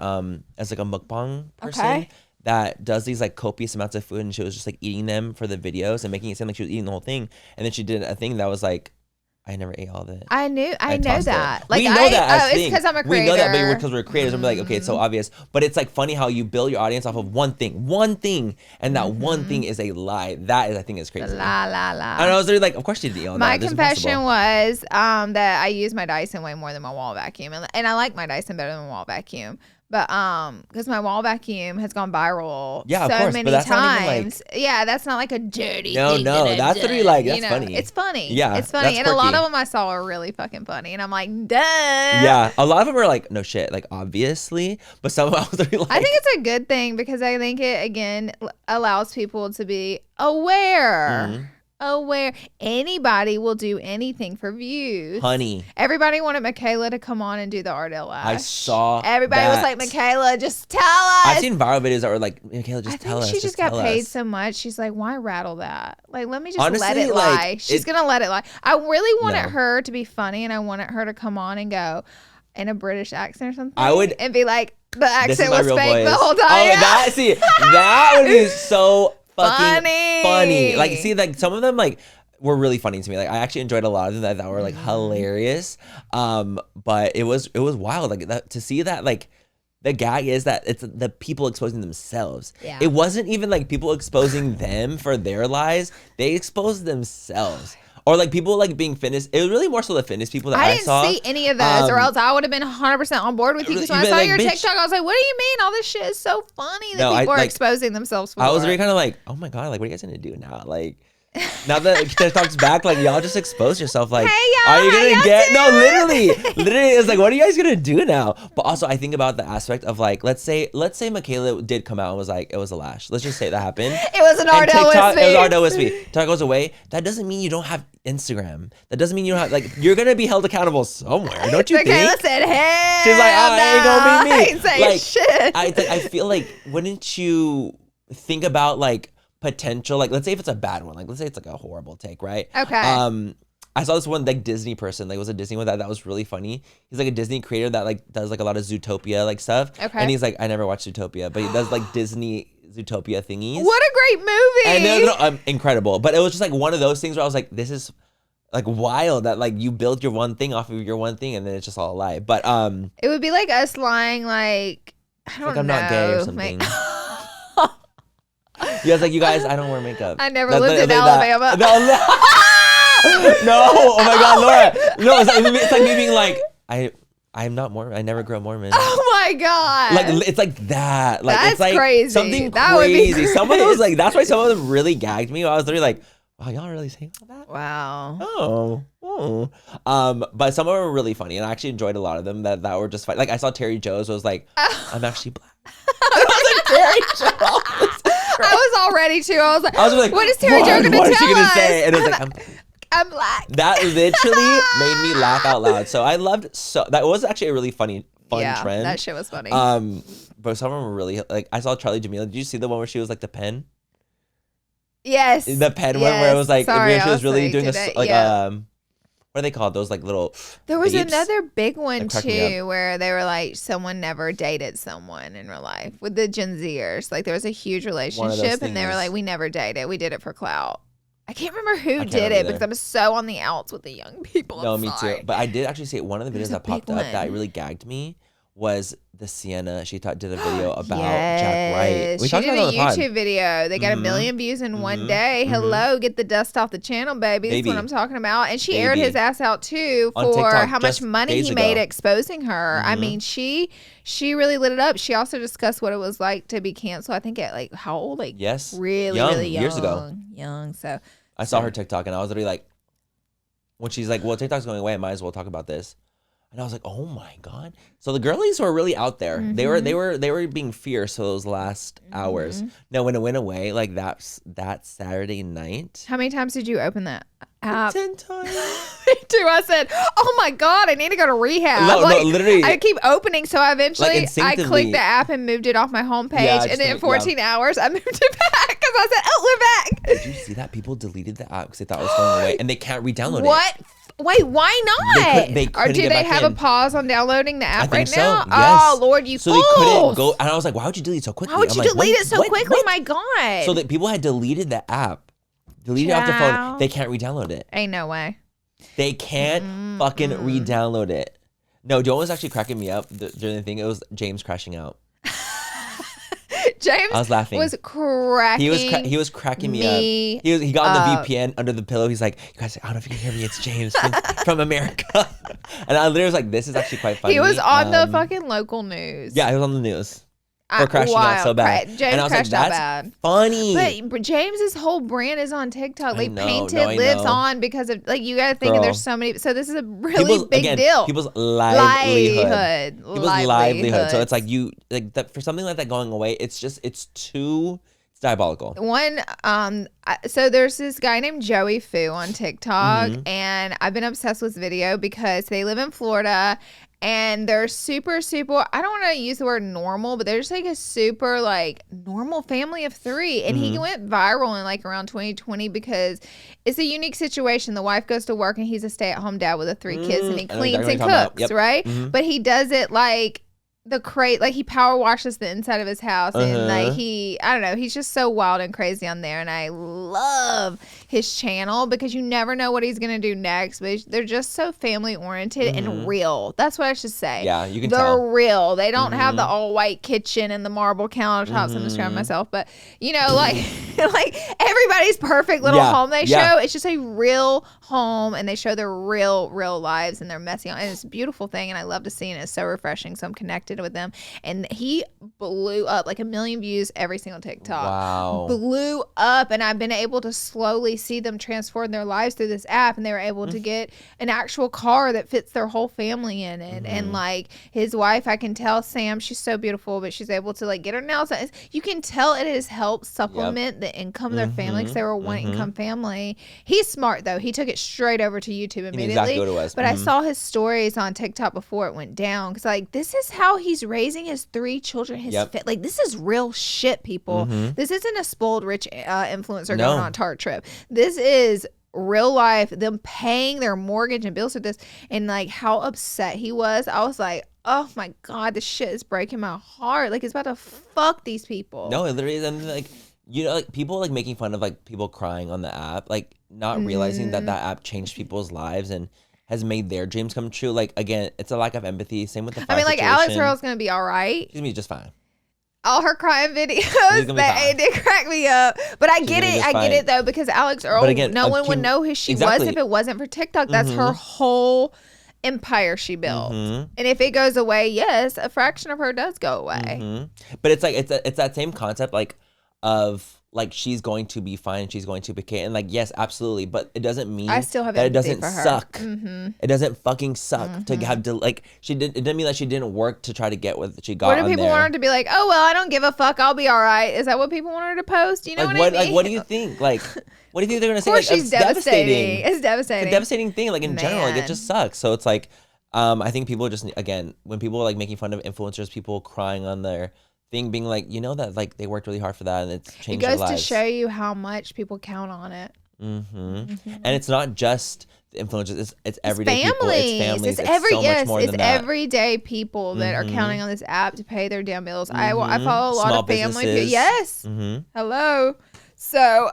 as like a mukbang person that does these like copious amounts of food and she was just like eating them for the videos and making it seem like she was eating the whole thing. And then she did a thing that was like I never ate all of it. I know that. Like, we know that as it's because I'm a creator. We know that, but because we're creators, I'm like, okay, it's so obvious. But it's like funny how you build your audience off of one thing, and that one thing is a lie. That is, I think, is crazy. La. And I was really like, of course you did eat all my that. My confession was that I use my Dyson way more than my wall vacuum, and I like my Dyson better than my wall vacuum. But because my wall vacuum has gone viral so many times. That's not like a dirty thing. No, that's what we like. That's funny. It's funny. Yeah, it's funny. And a lot of them I saw are really fucking funny. And I'm like, duh. Yeah, a lot of them are like, no shit, like obviously. But some of them I was really like, I think it's a good thing because I think it, again, allows people to be aware. Mm-hmm. Aware. Anybody will do anything for views. Honey. Everybody wanted Michaela to come on and do the Ardell Lash. I saw Everybody was like, Michaela, just tell us. I've seen viral videos that were like, Michaela, just tell us. I think she just got paid so much. She's like, why rattle that? Like, let me just let it lie. She's going to let it lie. I really wanted her to be funny, and I wanted her to come on and go in a British accent or something. I would. And be like, the accent was fake voice. the whole time. Oh, that would be so fucking funny. Like, see, like some of them like were really funny to me. Like I actually enjoyed a lot of them that were like hilarious. But it was wild. Like that, to see that, like the gag is that it's the people exposing themselves. Yeah. It wasn't even like people exposing them for their lies. They exposed themselves. Or like people like being fitness. It was really more so the fitness people that I saw. I didn't see any of those, or else I would have been 100% on board with you. Because when I saw your TikTok, I was like, "What do you mean? All this shit is so funny that people are exposing themselves for." I was really kind of like, "Oh my god! Like, what are you guys gonna do now? Like, now that TikTok's back, like y'all just expose yourself. Like, hey, y'all, are you gonna get literally? It's like, what are you guys gonna do now? But also, I think about the aspect of like, let's say Michaela did come out and was like, it was a lash. Let's just say that happened. It was an Ardell Wispy. It was Ardell Wispy. TikTok goes away. That doesn't mean you don't have Instagram. That doesn't mean you don't have, like, you're gonna be held accountable somewhere. Don't you think? Michaela said, "Hey." She's like, "Oh, it ain't gonna be me." I ain't saying shit. I feel like, wouldn't you think about like potential, like let's say if it's a bad one, like let's say it's like a horrible take, right? Okay. I saw this one like Disney person, like it was a Disney one that was really funny. He's like a Disney creator that like does like a lot of Zootopia like stuff. Okay. And he's like, I never watched Zootopia, but he does like Disney Zootopia thingies. What a great movie! And they're incredible. But it was just like one of those things where I was like, this is like wild that like you build your one thing off of your one thing and then it's just all a lie. But it would be like us lying like, I don't know. I'm not gay or something. Yeah, it's like, you guys, I don't wear makeup. I never lived in Alabama. No, oh my God, Laura. No, it's like me being like, I'm not Mormon. I never grew up Mormon. Oh my God. Like it's like that. Like that's it's like crazy. Something crazy. Some of those like that's why some of them really gagged me. I was literally like, wow, y'all really saying all that? Wow. Oh. But some of them were really funny, and I actually enjoyed a lot of them that were just fun. Like I saw Terry Joe's was like, I'm actually black. I was like, Terry Joe. I was all ready to. I was like, what is Terry Joe gonna tell us? Say? And it was like, I'm black. That literally made me laugh out loud. So I loved that was actually a really fun trend. That shit was funny. But some of them were really like, I saw Charlie Jamila. Did you see the one where she was like the pen? Yes. The pen one where it was like, she was really doing what are they called? Those like little. There was another big one too where they were like, someone never dated someone in real life with the Gen Zers. Like there was a huge relationship and they were like, we never dated. We did it for clout. I can't remember who did it because I'm so on the outs with the young people. No, me too. But I did actually see one of the videos that popped up that really gagged me was the Sienna. She did a video about Jack Wright. She did a YouTube video. They got 1 million views in one day. Hello, get the dust off the channel, baby. That's what I'm talking about. And she aired his ass out too for how much money he made exposing her. I mean, she really lit it up. She also discussed what it was like to be canceled. I think at like how old? Like really young, years ago. Young. So I saw her TikTok and I was literally like, when she's like, well, TikTok's going away, I might as well talk about this. And I was like, oh my God. So the girlies were really out there. They were being fierce for those last hours. Now when it went away, like that Saturday night. How many times did you open that app? 10 times. Me too. I said, oh my God, I need to go to rehab. No, literally. I keep opening. So eventually I clicked the app and moved it off my homepage. And then in 14 hours, I moved it back because I said, oh, we're back. Did you see that? People deleted the app because they thought it was going away and they can't re-download it. What? Wait, why not? Or do they have a pause on downloading the app right now? Yes. Oh, Lord, you fools. So they couldn't go. And I was like, why would you delete it so quickly? Why would you delete it so quickly? My God. So that people had deleted the app. Deleted it off their phone. They can't re-download it. Ain't no way. They can't fucking re-download it. No, Joe was actually cracking me up during the thing. It was James crashing out. James I was laughing. Was cracking. He was cracking me up. He got on the VPN under the pillow. He's like, you guys, I don't know if you can hear me. It's James from America. And I literally was like, this is actually quite funny. He was on the fucking local news. Yeah, he was on the news. For crashing out so bad. James and I was crashed like, out that's bad. funny. But James's whole brand is on TikTok. Like Painted I lives know. on because of you gotta think there's so many, so this is a really people's, big deal. People's livelihood. People's livelihood. So it's like for something like that going away, it's diabolical. So there's this guy named Joey Fu on TikTok, and I've been obsessed with his video because they live in Florida. And they're super, super, I don't want to use the word normal, but they're just like a super like normal family of 3. And he went viral in like around 2020 because it's a unique situation. The wife goes to work and he's a stay-at-home dad with 3 kids, and he cleans and cooks, right? But he does it like he power washes the inside of his house, and like I don't know, he's just so wild and crazy on there, and I love his channel because you never know what he's gonna do next, but they're just so family oriented and real. That's what I should say. Yeah, you can they're tell. real. They don't have the all white kitchen and the marble countertops. I'm describing myself, but you know, like like everybody's perfect little home they show. It's just a real home, and they show their real lives and their messy, and it's a beautiful thing, and I love to see it. It's so refreshing. So I'm connected with them, and he blew up like 1 million views every single TikTok. Wow, blew up, and I've been able to slowly see them transform their lives through this app, and they were able to get an actual car that fits their whole family in it. And like his wife, I can tell, Sam, she's so beautiful, but she's able to like get her nails done. You can tell it has helped supplement the income of their family, because they were a one income family. He's smart though. He took it straight over to YouTube immediately. Exactly what it was. But I saw his stories on TikTok before it went down, because like this is how he's raising his 3 children. Like this is real shit, people. This isn't a spoiled rich influencer going on a tart trip. This is real life, them paying their mortgage and bills for this. And like how upset he was, I was like, oh my God, this shit is breaking my heart. Like it's about to fuck these people. No, it literally is. And like, you know, like people like making fun of like people crying on the app, like not realizing that app changed people's lives and has made their dreams come true. Like again, it's a lack of empathy. Same with the fire like situation. Alex Earl's gonna be all right. She's gonna be just fine. All her crying videos, it did crack me up. But I get it. I get it though, because Alex Earl, again, no one would know who she was if it wasn't for TikTok. That's her whole empire she built. And if it goes away, yes, a fraction of her does go away. But it's like it's that same concept like of like she's going to be fine, she's going to be okay, and like yes, absolutely, but it doesn't mean I still have that it doesn't for her. suck. It doesn't fucking suck to have to like it didn't mean that she didn't work to try to get what she got. What do people want her to be like? Oh well, I don't give a fuck, I'll be all right. Is that what people want her to post? You know like, what I mean? Like what do you think? Like what do you think they're gonna say? Of course, Like, she's devastating. It's devastating. It's a devastating thing. Like in general, like it just sucks. So it's like I think people just again when people are like making fun of influencers, people crying on their thing, being like, you know that like they worked really hard for that and it's changed their lives. It goes to show you how much people count on it. And it's not just the influencers, it's everyday people, it's families, it's so much more than that. Everyday people that are counting on this app to pay their damn bills. I follow a lot of family people. Yes. Hello. So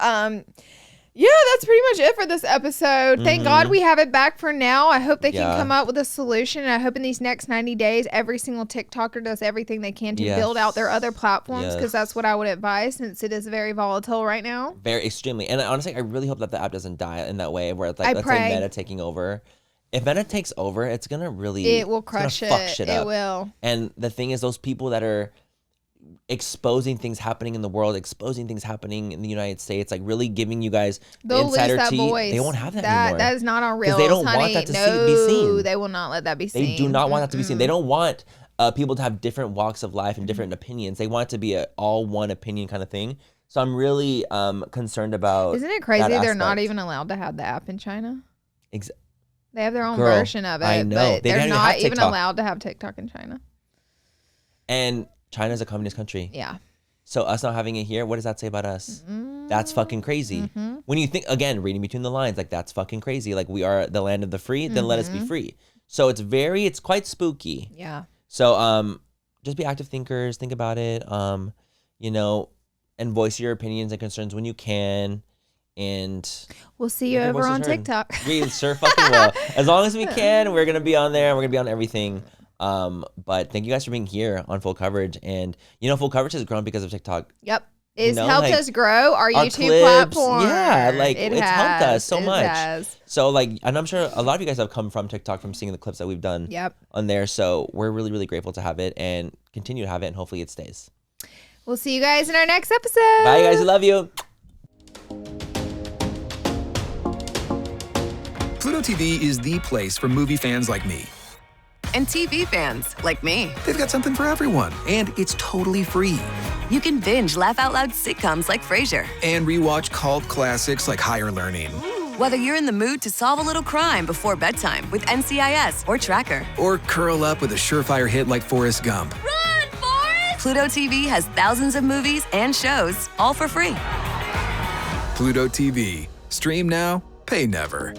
yeah, that's pretty much it for this episode. Thank God we have it back for now. I hope they can come up with a solution. And I hope in these next 90 days, every single TikToker does everything they can to build out their other platforms, because that's what I would advise, since it is very volatile right now. Very extremely. And honestly, I really hope that the app doesn't die in that way, where it's like, let's say Meta taking over. If Meta takes over, it's going to really... It will crush it. Fuck shit up. It will. And the thing is, those people that are exposing things happening in the world, exposing things happening in the United States, like really giving you guys the insider tea, they won't have that anymore. That is not on real. They don't want that to be seen. They will not let that be seen. They do not want that to be seen. They don't want people to have different walks of life and different opinions. They want it to be an all one opinion kind of thing. So I'm really concerned about. Isn't it crazy they're not even allowed to have the app in China? They have their own version of it, I know. But they're not even allowed to have TikTok in China. And China's a communist country. Yeah. So us not having it here, what does that say about us? That's fucking crazy. When you think, again, reading between the lines, like that's fucking crazy. Like we are the land of the free, then let us be free. So it's quite spooky. Yeah. So just be active thinkers, think about it, you know, and voice your opinions and concerns when you can. And we'll see you over on TikTok. We sure fucking will. As long as we can, we're going to be on there. We're going to be on everything. But thank you guys for being here on Full Coverage. And, Full Coverage has grown because of TikTok. Yep. It's helped us grow our YouTube clips, platform. Yeah, it's helped us so much. Has. So, and I'm sure a lot of you guys have come from TikTok from seeing the clips that we've done on there. So we're really, really grateful to have it and continue to have it. And hopefully it stays. We'll see you guys in our next episode. Bye, guys. I love you. Pluto TV is the place for movie fans like me. And TV fans like me. They've got something for everyone, and it's totally free. You can binge laugh-out-loud sitcoms like Frasier. And rewatch cult classics like Higher Learning. Whether you're in the mood to solve a little crime before bedtime with NCIS or Tracker. Or curl up with a surefire hit like Forrest Gump. Run, Forrest! Pluto TV has thousands of movies and shows, all for free. Pluto TV. Stream now, pay never.